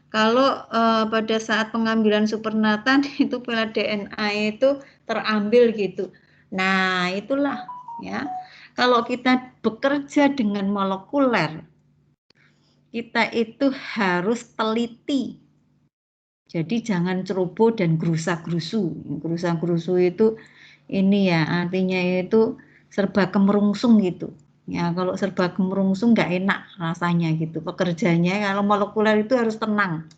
Kalau pada saat pengambilan supernatan itu pelet DNA itu terambil gitu. Nah, itulah ya. Kalau kita bekerja dengan molekuler, kita itu harus teliti. Jadi jangan ceroboh dan gerusa-gerusu. Gerusa-gerusu itu ini ya, artinya itu serba kemerungsung gitu. Ya, kalau serba kemerungsung nggak enak rasanya gitu. Pekerjanya kalau molekuler itu harus tenang.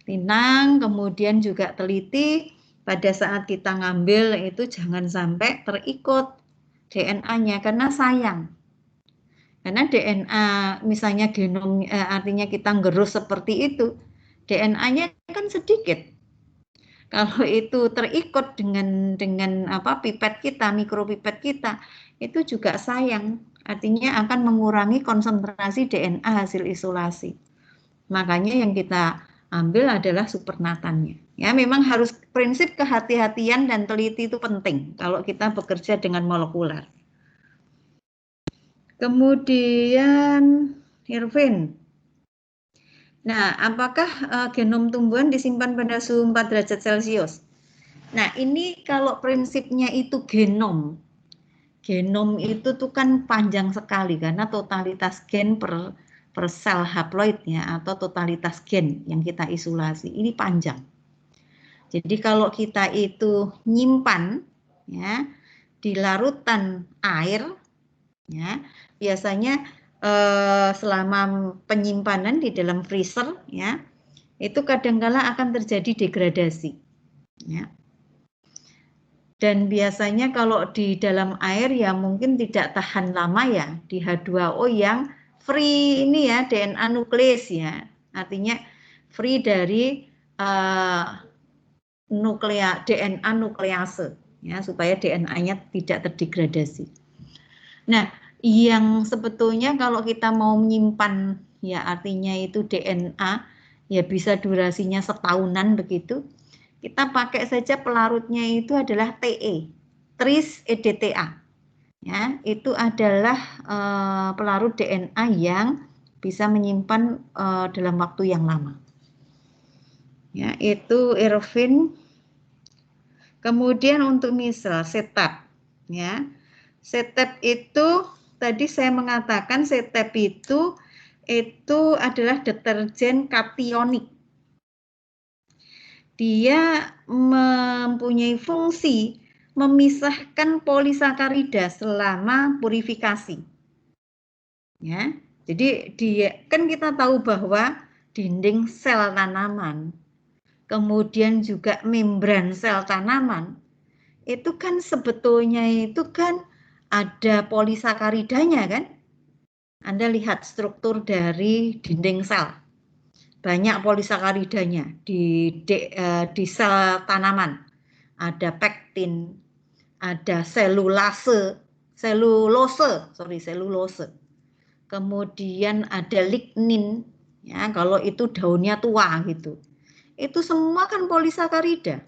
Tenang, kemudian juga teliti. Pada saat kita ngambil itu jangan sampai terikut DNA-nya karena sayang. Karena DNA misalnya genom artinya kita ngerus seperti itu, DNA-nya kan sedikit. Kalau itu terikut dengan pipet kita, mikropipet kita, itu juga sayang. Artinya akan mengurangi konsentrasi DNA hasil isolasi. Makanya yang kita ambil adalah supernatannya. Ya, memang harus prinsip kehati-hatian dan teliti itu penting kalau kita bekerja dengan molekuler. Kemudian Irvin. Nah, apakah genom tumbuhan disimpan pada suhu 4 derajat Celcius? Nah, ini kalau prinsipnya itu genom. Genom itu tuh kan panjang sekali karena totalitas gen per sel haploidnya atau totalitas gen yang kita isolasi ini panjang. Jadi kalau kita itu nyimpan ya di larutan air ya, biasanya selama penyimpanan di dalam freezer ya, itu kadangkala akan terjadi degradasi ya. Dan biasanya kalau di dalam air ya mungkin tidak tahan lama ya di H2O yang free ini ya DNA nukleus ya. Artinya free dari DNA nuklease ya supaya DNA-nya tidak terdegradasi. Nah, yang sebetulnya kalau kita mau menyimpan ya artinya itu DNA ya bisa durasinya setahunan begitu. Kita pakai saja pelarutnya itu adalah TE, tris EDTA. Ya, itu adalah pelarut DNA yang bisa menyimpan dalam waktu yang lama. Ya, itu Irvin. Kemudian untuk misal setap, ya. Setap itu tadi saya mengatakan setap itu adalah deterjen kationik. dia mempunyai fungsi memisahkan polisakarida selama purifikasi. Ya, jadi kan kita tahu bahwa dinding sel tanaman, kemudian juga membran sel tanaman, itu kan sebetulnya itu kan ada polisakaridanya kan? Anda lihat struktur dari dinding sel. Banyak polisakaridanya di sel tanaman. Ada pektin, ada selulose. Kemudian ada lignin, ya kalau itu daunnya tua gitu. Itu semua kan polisakarida.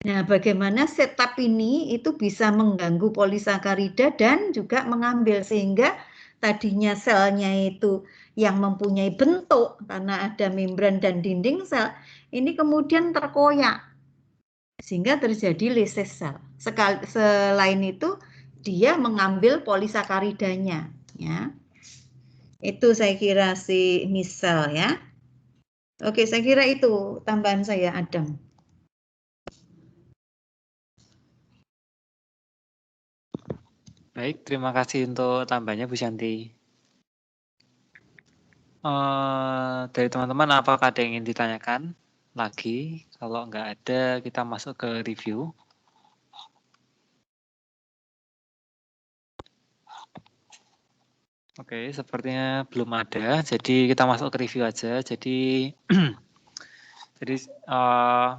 Nah, bagaimana setup ini itu bisa mengganggu polisakarida dan juga mengambil sehingga tadinya selnya itu yang mempunyai bentuk karena ada membran dan dinding sel, ini kemudian terkoyak sehingga terjadi lysis sel. Selain itu dia mengambil polisakaridanya, ya. Itu saya kira si misal ya. Oke, saya kira itu tambahan saya, Adam. Baik, terima kasih untuk tambahnya Bu Shanti. Dari teman-teman, apakah ada yang ingin ditanyakan lagi? Kalau nggak ada, kita masuk ke review. Oke, sepertinya belum ada. Jadi kita masuk ke review aja. Jadi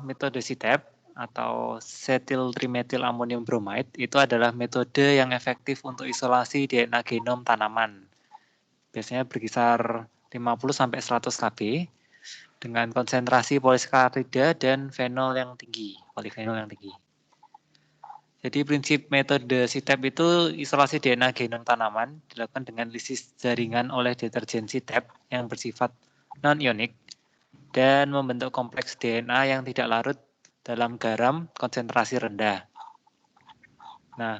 metode CTAP atau cetyl trimethyl ammonium bromide itu adalah metode yang efektif untuk isolasi DNA genom tanaman. Biasanya berkisar 50 sampai 100 kb dengan konsentrasi polisakarida dan fenol yang tinggi, polifenol yang tinggi. Jadi prinsip metode CTAP itu isolasi DNA genom tanaman dilakukan dengan lisis jaringan oleh deterjen CTAP yang bersifat non-ionik dan membentuk kompleks DNA yang tidak larut dalam garam konsentrasi rendah. Nah,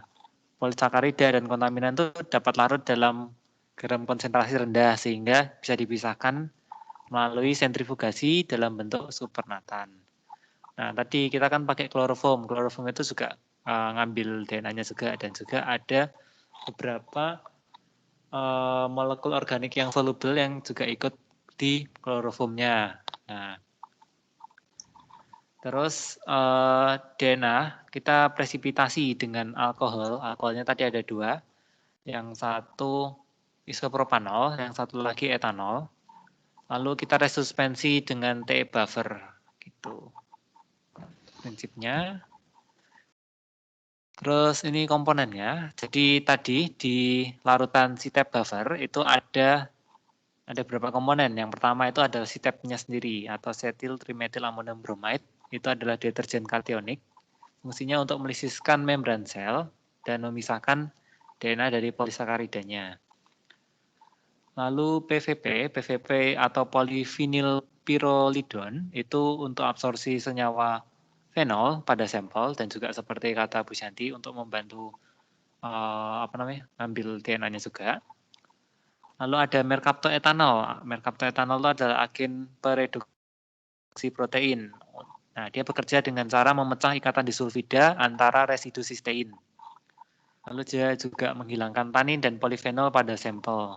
polisakarida dan kontaminan itu dapat larut dalam garam konsentrasi rendah sehingga bisa dipisahkan melalui sentrifugasi dalam bentuk supernatan. Nah, tadi kita kan pakai kloroform. Kloroform itu juga ngambil DNA-nya juga dan juga ada beberapa molekul organik yang soluble yang juga ikut di kloroformnya. Nah, terus DNA kita presipitasi dengan alkohol. Alkoholnya tadi ada 2. Yang satu isopropanol, yang satu lagi etanol. Lalu kita resuspensi dengan TE buffer gitu. Prinsipnya. Terus ini komponennya. Jadi tadi di larutan CTAP buffer itu ada beberapa komponen. Yang pertama itu adalah CTAP-nya sendiri atau cetyl trimethyl ammonium bromide. Itu adalah deterjen kationik. Fungsinya untuk melisiskan membran sel dan memisahkan DNA dari polisakaridanya. Lalu PVP atau polyvinyl pyrrolidone itu untuk absorpsi senyawa fenol pada sampel dan juga seperti kata Bu Shanti untuk membantu ngambil DNA-nya juga. Lalu ada merkaptoetanol. Merkaptoetanol itu adalah agen pereduksi protein. Nah, dia bekerja dengan cara memecah ikatan disulfida antara residu sistein. Lalu dia juga menghilangkan tanin dan polifenol pada sampel.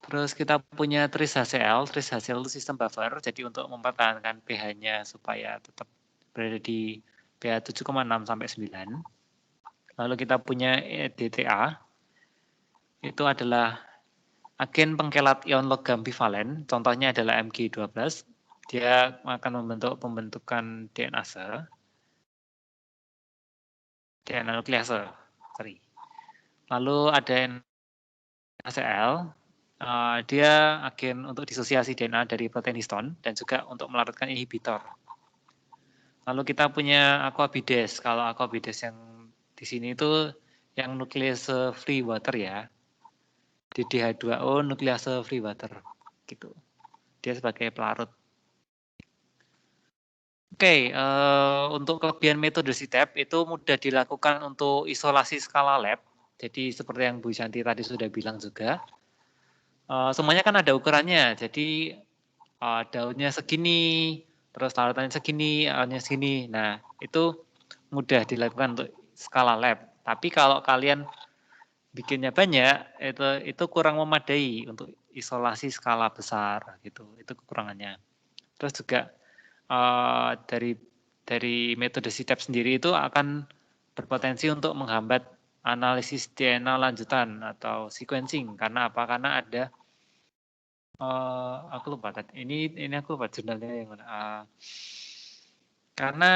Terus kita punya tris-HCl. Tris-HCl itu sistem buffer, jadi untuk mempertahankan pH-nya supaya tetap berada di pH 7,6 sampai 9. Lalu kita punya DTA. Itu adalah agen pengkelat ion logam bivalen. Contohnya adalah Mg12. Dia akan membentuk pembentukan DNase. DNA nuklease. Lalu ada NaCl. Dia agen untuk disosiasi DNA dari protein histon dan juga untuk melarutkan inhibitor. Lalu kita punya aquabides. Kalau aquabides yang di sini itu yang nuklease free water ya. DDH2O nuklease free water gitu. Dia sebagai pelarut. Oke, untuk kelebihan metode CTAP itu mudah dilakukan untuk isolasi skala lab. Jadi seperti yang Bu Shanti tadi sudah bilang juga. Semuanya kan ada ukurannya. Jadi daunnya segini, terus larutannya segini, hanya segini. Nah, itu mudah dilakukan untuk skala lab. Tapi kalau kalian bikinnya banyak, itu kurang memadai untuk isolasi skala besar gitu. Itu kekurangannya. Terus juga dari metode CTEP sendiri itu akan berpotensi untuk menghambat analisis DNA lanjutan atau sequencing. Karena apa? Karena ada aku lupa tadi. Ini aku lupa jurnalnya yang mana. Karena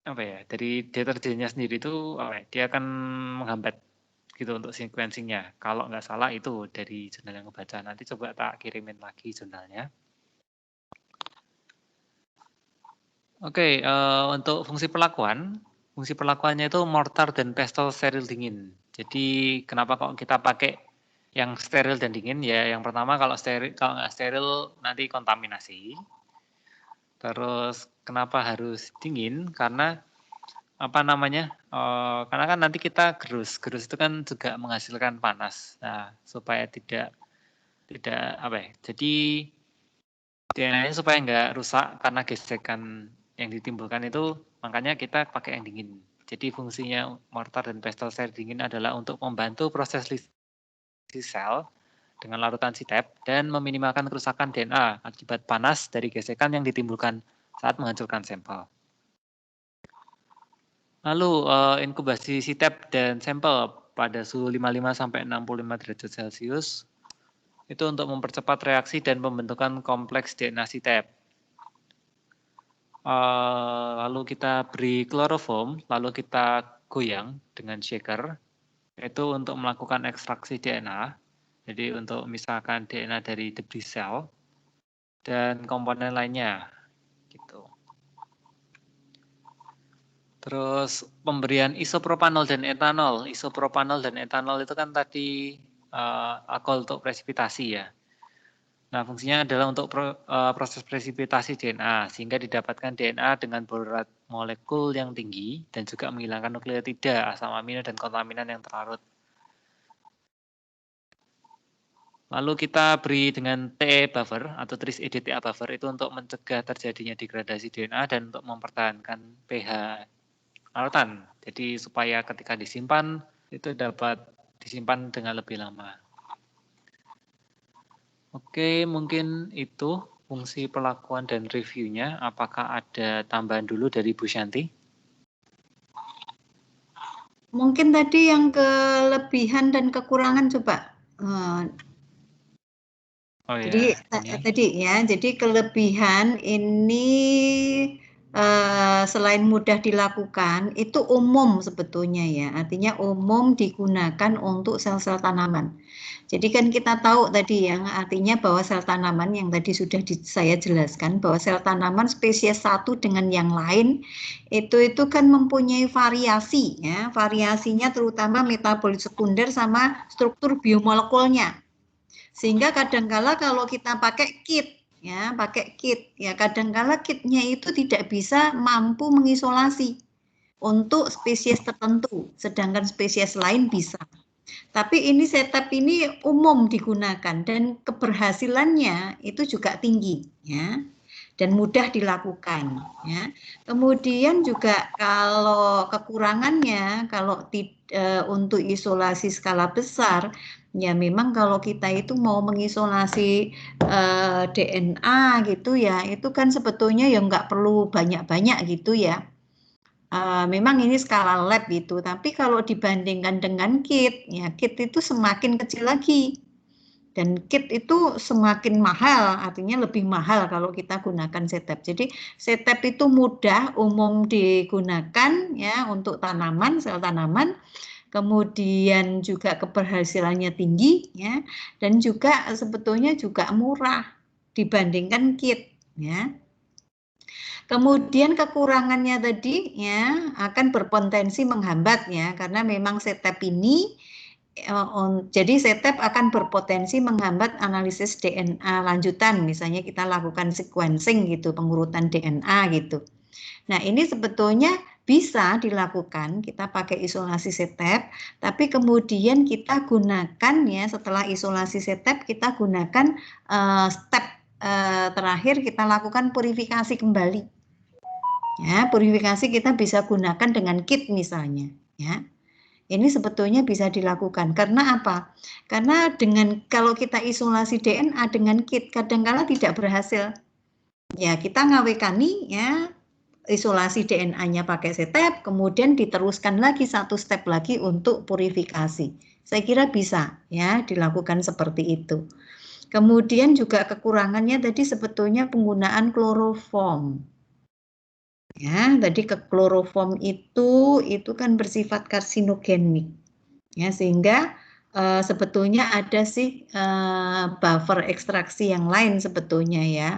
apa ya? Dari deterjennya sendiri itu dia akan menghambat gitu untuk sequencingnya. Kalau nggak salah itu dari jurnal yang ngebaca. Nanti coba tak kirimin lagi jurnalnya. Oke, untuk fungsi perlakuannya itu mortar dan pestle steril dingin. Jadi kenapa kok kita pakai yang steril dan dingin ya? Yang pertama kalau nggak steril nanti kontaminasi. Terus kenapa harus dingin? Karena apa namanya? Karena kan nanti kita gerus itu kan juga menghasilkan panas. Nah, supaya tidak apa ya? Jadi DNA-nya supaya nggak rusak karena gesekan yang ditimbulkan itu, makanya kita pakai yang dingin. Jadi fungsinya mortar dan pestle steril dingin adalah untuk membantu proses lysis sel dengan larutan CTEP dan meminimalkan kerusakan DNA akibat panas dari gesekan yang ditimbulkan saat menghancurkan sampel. Lalu inkubasi CTEP dan sampel pada suhu 55 sampai 65 derajat Celcius itu untuk mempercepat reaksi dan pembentukan kompleks DNA CTEP. Lalu kita beri kloroform, lalu kita goyang dengan shaker, itu untuk melakukan ekstraksi DNA. Jadi untuk misalkan DNA dari debris sel dan komponen lainnya, gitu. Terus pemberian isopropanol dan etanol. Isopropanol dan etanol itu kan tadi alkohol untuk presipitasi ya. Nah, fungsinya adalah untuk proses presipitasi DNA, sehingga didapatkan DNA dengan berat molekul yang tinggi dan juga menghilangkan nukleotida, asam amino, dan kontaminan yang terlarut. Lalu kita beri dengan TE buffer atau tris EDTA buffer itu untuk mencegah terjadinya degradasi DNA dan untuk mempertahankan pH larutan. Jadi supaya ketika disimpan, itu dapat disimpan dengan lebih lama. Oke, mungkin itu fungsi perlakuan dan reviewnya. Apakah ada tambahan dulu dari Bu Shanti? Mungkin tadi yang kelebihan dan kekurangan coba. Jadi jadi kelebihan ini selain mudah dilakukan, itu umum sebetulnya ya. Artinya umum digunakan untuk sel-sel tanaman. Jadi kan kita tahu tadi yang artinya bahwa sel tanaman yang tadi sudah saya jelaskan bahwa sel tanaman spesies satu dengan yang lain itu kan mempunyai variasi ya, variasinya terutama metabolit sekunder sama struktur biomolekulnya. Sehingga kadangkala kalau kita pakai kit ya, kadangkala kitnya itu tidak bisa mampu mengisolasi untuk spesies tertentu, sedangkan spesies lain bisa. Tapi ini setup ini umum digunakan dan keberhasilannya itu juga tinggi ya dan mudah dilakukan ya. Kemudian juga kalau kekurangannya kalau untuk isolasi skala besar ya memang kalau kita itu mau mengisolasi DNA gitu ya itu kan sebetulnya ya nggak perlu banyak-banyak gitu ya. Memang ini skala lab gitu, tapi kalau dibandingkan dengan kit, ya kit itu semakin kecil lagi. Dan kit itu semakin mahal, artinya lebih mahal kalau kita gunakan CTEP. Jadi CTEP itu mudah, umum digunakan ya untuk tanaman, sel tanaman. Kemudian juga keberhasilannya tinggi ya, dan juga sebetulnya juga murah dibandingkan kit ya. Kemudian kekurangannya tadi ya akan berpotensi menghambat ya karena memang CTEP ini jadi CTEP akan berpotensi menghambat analisis DNA lanjutan misalnya kita lakukan sequencing gitu pengurutan DNA gitu. Nah ini sebetulnya bisa dilakukan kita pakai isolasi CTEP tapi kemudian kita gunakan ya setelah isolasi CTEP kita gunakan step terakhir kita lakukan purifikasi kembali. Ya, purifikasi kita bisa gunakan dengan kit misalnya, ya. Ini sebetulnya bisa dilakukan. Karena apa? Karena kalau kita isolasi DNA dengan kit kadangkala tidak berhasil. Ya, kita ngawekani ya isolasi DNA-nya pakai CTAP, kemudian diteruskan lagi satu step lagi untuk purifikasi. Saya kira bisa ya dilakukan seperti itu. Kemudian juga kekurangannya tadi sebetulnya penggunaan kloroform. Ya, tadi kloroform itu kan bersifat karsinogenik. Ya, sehingga sebetulnya ada sih buffer ekstraksi yang lain sebetulnya ya.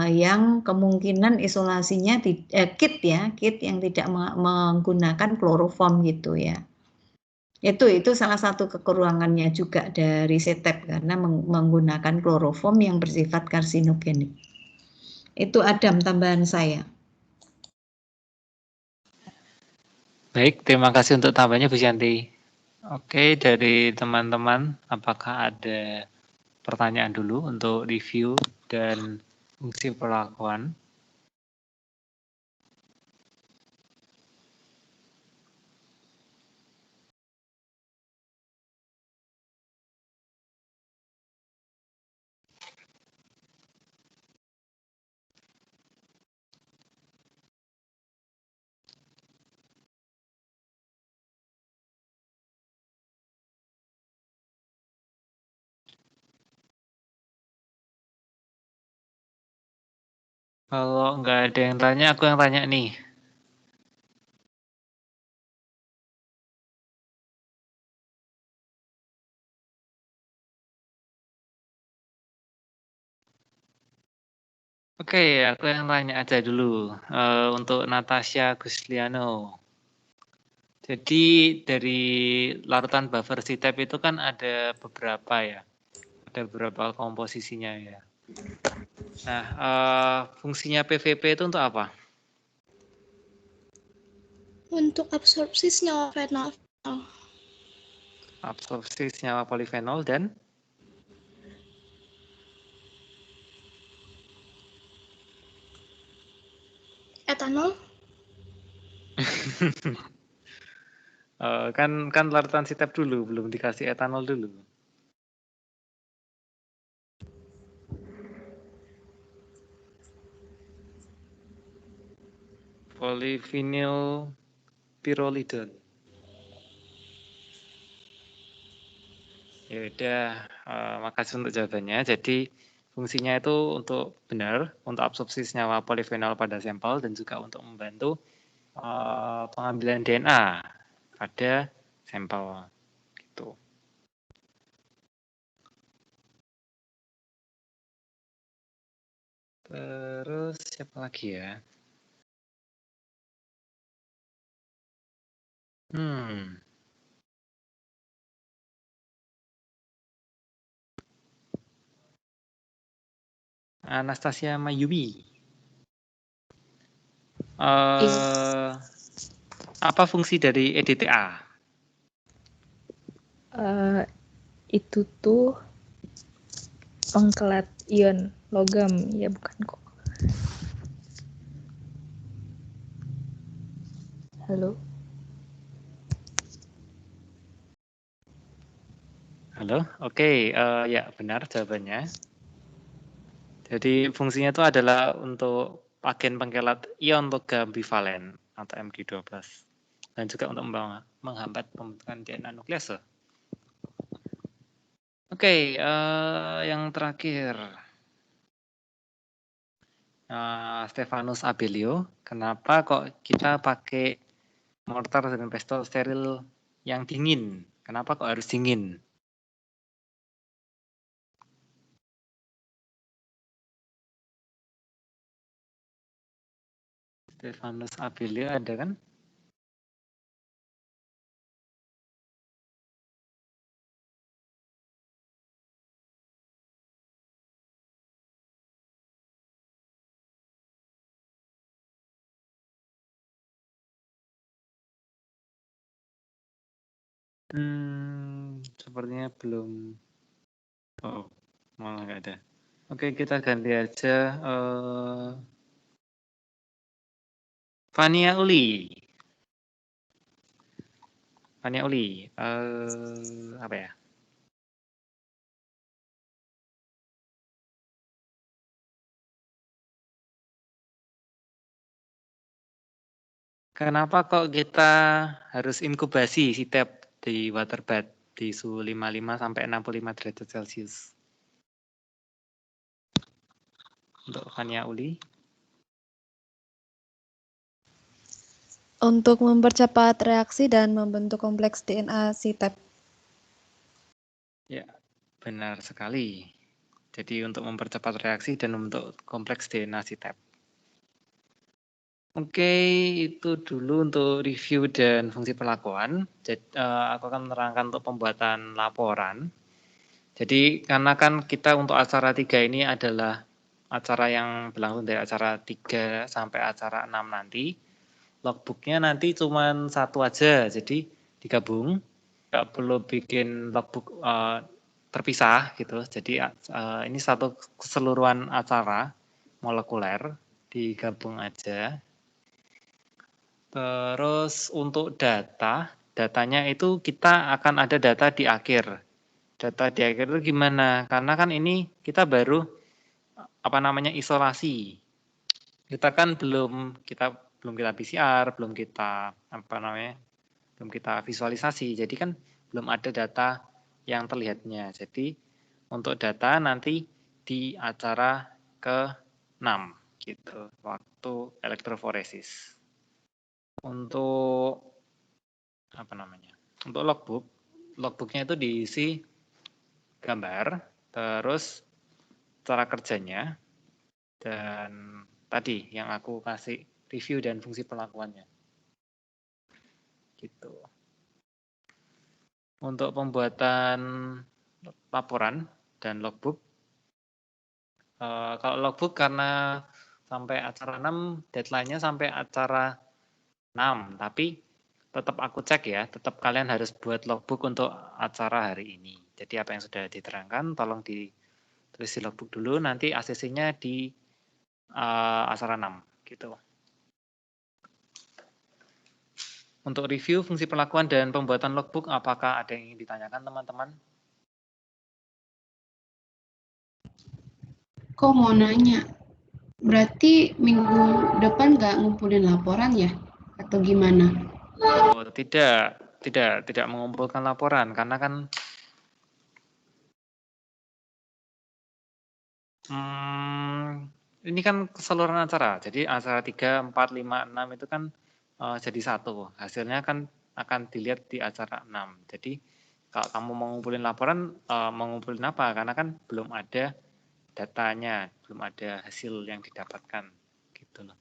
Yang kemungkinan isolasinya kit yang tidak menggunakan kloroform gitu ya. Itu salah satu kekurangannya juga dari CTAP karena menggunakan kloroform yang bersifat karsinogenik. Itu Adam tambahan saya. Baik, terima kasih untuk tambahnya Bu Syanti. Oke, dari teman-teman, apakah ada pertanyaan dulu untuk review dan fungsi perlakuan? Kalau nggak ada yang tanya, aku yang tanya nih. Oke, aku yang tanya aja dulu. Untuk Natasha Gusliano. Jadi dari larutan buffer CTAP itu kan ada beberapa ya. Ada beberapa komposisinya ya. Nah, fungsinya PVP itu untuk apa? Untuk absorpsi senyawa fenol. Absorpsi senyawa polifenol dan Etanol. kan larutan CTAP dulu, belum dikasih etanol dulu. Polyvinyl pyrrolidone. Ya udah, makasih untuk jawabannya. Jadi fungsinya itu untuk benar, untuk absorpsi senyawa polifenol pada sampel dan juga untuk membantu pengambilan DNA pada sampel. Gitu. Terus siapa lagi ya? Anastasia Mayumi. Apa fungsi dari EDTA? Itu tuh pengkelat ion logam, ya bukan kok. Halo? Halo, oke, ya benar jawabannya. Jadi fungsinya itu adalah untuk agen pengkelat ion logam bivalen atau Mg12 dan juga untuk menghambat pembentukan DNA nuklease. Oke, yang terakhir, Stefanus Abelio, kenapa kok kita pakai mortar dan pestle steril yang dingin? Kenapa kok harus dingin? Stefanus Abelio ada kan? Sepertinya belum. Oh, malah nggak ada. Oke, kita ganti aja. Fania Uli. Fania Uli. Apa ya? Kenapa kok kita harus inkubasi CTEP di waterbed di suhu 55 sampai 65 derajat Celcius? Untuk Fania Uli. Untuk mempercepat reaksi dan membentuk kompleks DNA CTEP. Ya, benar sekali. Jadi untuk mempercepat reaksi dan membentuk kompleks DNA CTEP. Oke, itu dulu untuk review dan fungsi perlakuan. Jadi, aku akan menerangkan untuk pembuatan laporan. Jadi karena kan kita untuk acara 3 ini adalah acara yang berlangsung dari acara 3 sampai acara 6 nanti. Logbooknya nanti cuma satu aja, jadi digabung. Nggak perlu bikin logbook terpisah gitu. Jadi ini satu keseluruhan acara molekuler, digabung aja. Terus untuk datanya itu kita akan ada data di akhir. Data di akhir itu gimana? Karena kan ini kita baru isolasi. Kita kan belum kita PCR, belum kita visualisasi. Jadi kan belum ada data yang terlihatnya. Jadi untuk data nanti di acara ke-6 gitu, waktu elektroforesis. Untuk untuk logbooknya itu diisi gambar, terus cara kerjanya, dan tadi yang aku kasih review dan fungsi perlakuannya. Gitu. Untuk pembuatan laporan dan logbook, kalau logbook karena sampai acara 6, deadline-nya sampai acara 6, tapi tetap aku cek ya, tetap kalian harus buat logbook untuk acara hari ini. Jadi apa yang sudah diterangkan, tolong ditulis di logbook dulu, nanti ACC-nya di acara 6, gitu. Untuk review fungsi perlakuan dan pembuatan logbook, apakah ada yang ingin ditanyakan teman-teman? Kok mau nanya, berarti minggu depan nggak ngumpulin laporan ya? Atau gimana? Oh, tidak mengumpulkan laporan, karena kan ini kan keseluruhan acara. Jadi acara 3, 4, 5, 6 itu kan jadi satu. Hasilnya kan akan dilihat di acara 6. Jadi kalau kamu mau ngumpulin laporan, mau ngumpulin apa? Karena kan belum ada datanya, belum ada hasil yang didapatkan. Gitu loh.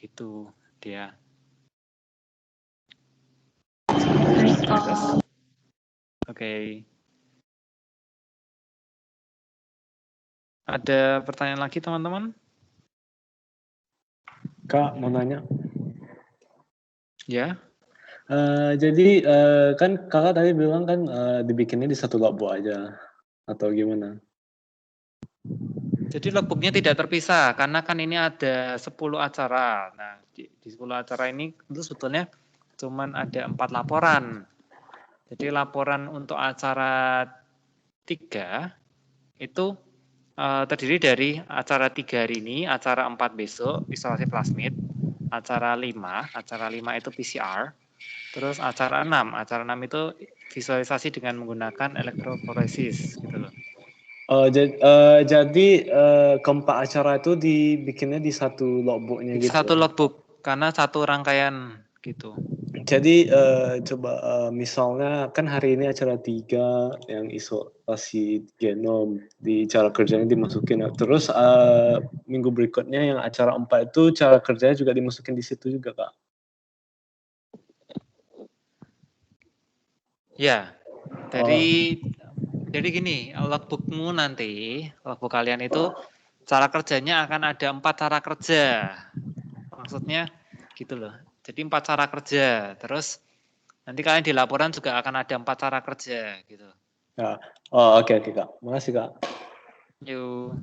Gitu dia. Oke. Ada pertanyaan lagi teman-teman? Kak, mau nanya. Ya. Jadi kan kakak tadi bilang kan dibikinnya di satu logbook aja, atau gimana? Jadi logbooknya tidak terpisah, karena kan ini ada 10 acara. Nah, di 10 acara ini itu sebetulnya cuman ada 4 laporan. Jadi laporan untuk acara 3 itu terdiri dari acara 3 hari ini, acara 4 besok, isolasi plasmid, acara 5 itu PCR, terus acara 6 itu visualisasi dengan menggunakan elektroforesis gitu loh. Jadi keempat acara itu dibikinnya di satu logbooknya gitu. Satu logbook, karena satu rangkaian gitu. Jadi coba misalnya kan hari ini acara 3 yang isolasi genom, di cara kerjanya dimasukin. Terus minggu berikutnya yang acara 4 itu cara kerjanya juga dimasukin di situ juga, Kak? Ya, jadi gini, logbookmu nanti, logbook kalian itu cara kerjanya akan ada 4 cara kerja. Maksudnya gitu loh. Jadi 4 cara kerja. Terus nanti kalian di laporan juga akan ada 4 cara kerja gitu. Ya. Oh, oke Kak. Makasih Kak. Yuk.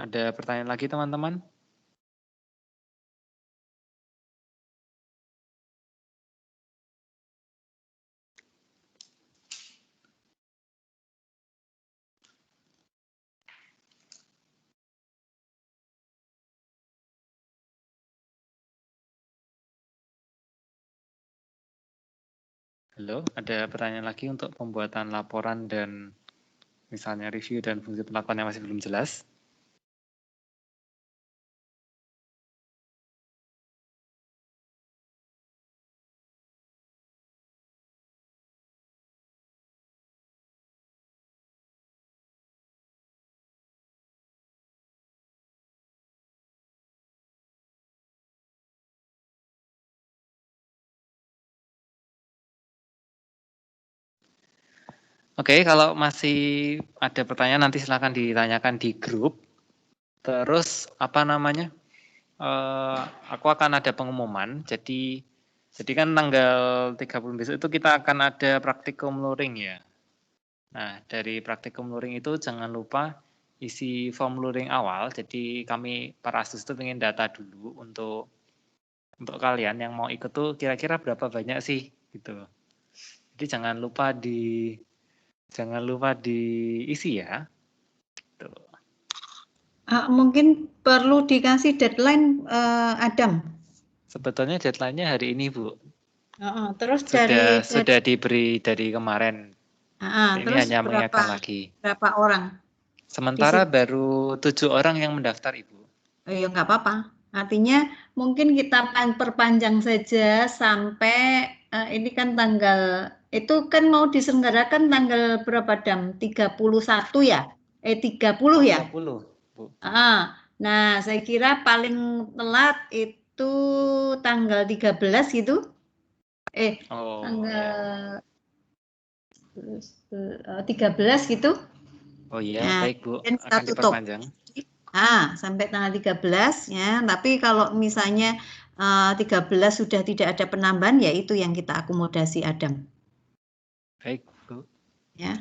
Ada pertanyaan lagi teman-teman? Halo, ada pertanyaan lagi untuk pembuatan laporan dan misalnya review dan fungsi penerapan yang masih belum jelas? Oke, kalau masih ada pertanyaan nanti silakan ditanyakan di grup. Terus apa namanya? Aku akan ada pengumuman. Jadi kan tanggal 30 besok itu kita akan ada praktikum luring ya. Nah, dari praktikum luring itu jangan lupa isi form luring awal. Jadi kami para asus itu ingin data dulu untuk kalian yang mau ikut tuh kira-kira berapa banyak sih gitu. Jadi jangan lupa diisi ya. Tuh. Mungkin perlu dikasih deadline, Adam. Sebetulnya deadline-nya hari ini, Bu. Terus Sudah diberi dari kemarin. Ini terus hanya mengingatkan lagi. Berapa orang? Sementara baru 7 orang yang mendaftar, Ibu. Oh, ya nggak apa-apa. Artinya mungkin kita perpanjang saja sampai ini kan tanggal itu kan mau diselenggarakan tanggal berapa Dam? 31 ya? 30 ya? 30, Bu. Nah, saya kira paling telat itu tanggal 13 gitu. Tanggal 13 gitu. Oh iya, baik Bu. Dan Akan diperpanjang. Sampai tanggal 13 ya. Tapi kalau misalnya 13 sudah tidak ada penambahan, ya itu yang kita akomodasi, Adam. Baik, Bu. Ya.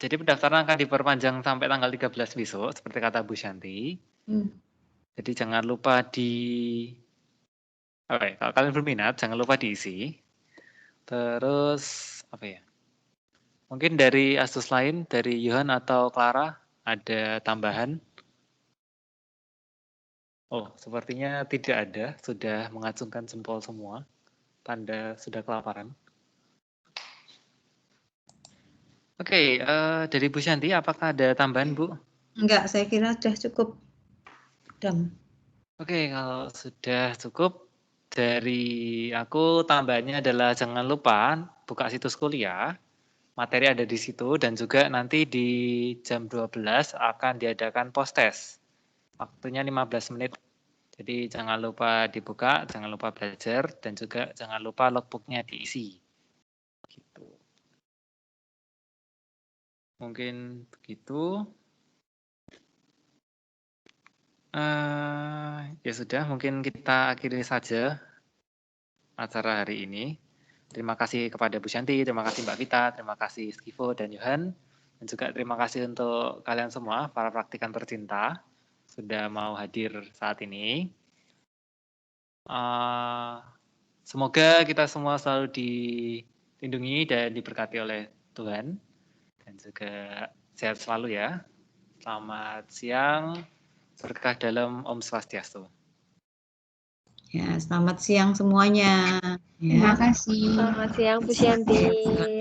Jadi pendaftaran akan diperpanjang sampai tanggal 13 besok, seperti kata Bu Shanti. Jadi jangan lupa kalau kalian berminat, jangan lupa diisi. Terus, apa ya? Mungkin dari asus lain, dari Johan atau Clara, ada tambahan? Oh, sepertinya tidak ada. Sudah mengacungkan jempol semua. Tanda sudah kelaparan. Oke, dari Bu Shanti, apakah ada tambahan, Bu? Enggak, saya kira sudah cukup. Dam. Oke, kalau sudah cukup, dari aku tambahannya adalah jangan lupa buka situs kuliah. Materi ada di situ dan juga nanti di jam 12 akan diadakan post test. Waktunya 15 menit. Jadi jangan lupa dibuka, jangan lupa belajar, dan juga jangan lupa logbooknya diisi. Gitu. Mungkin begitu. Ya sudah, mungkin kita akhiri saja acara hari ini. Terima kasih kepada Bu Shanti, terima kasih Mbak Vita, terima kasih Skivo dan Johan, dan juga terima kasih untuk kalian semua, para praktikan tercinta, sudah mau hadir saat ini. Semoga kita semua selalu dilindungi dan diberkati oleh Tuhan, dan juga sehat selalu ya. Selamat siang, berkah dalam Om Swastiastu. Ya, selamat siang semuanya. Terima kasih. Selamat siang Bu Shanti.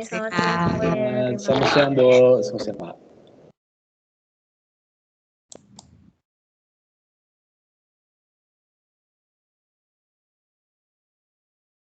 Selamat siang semuanya. Selamat siang Bu. Selamat siang Pak.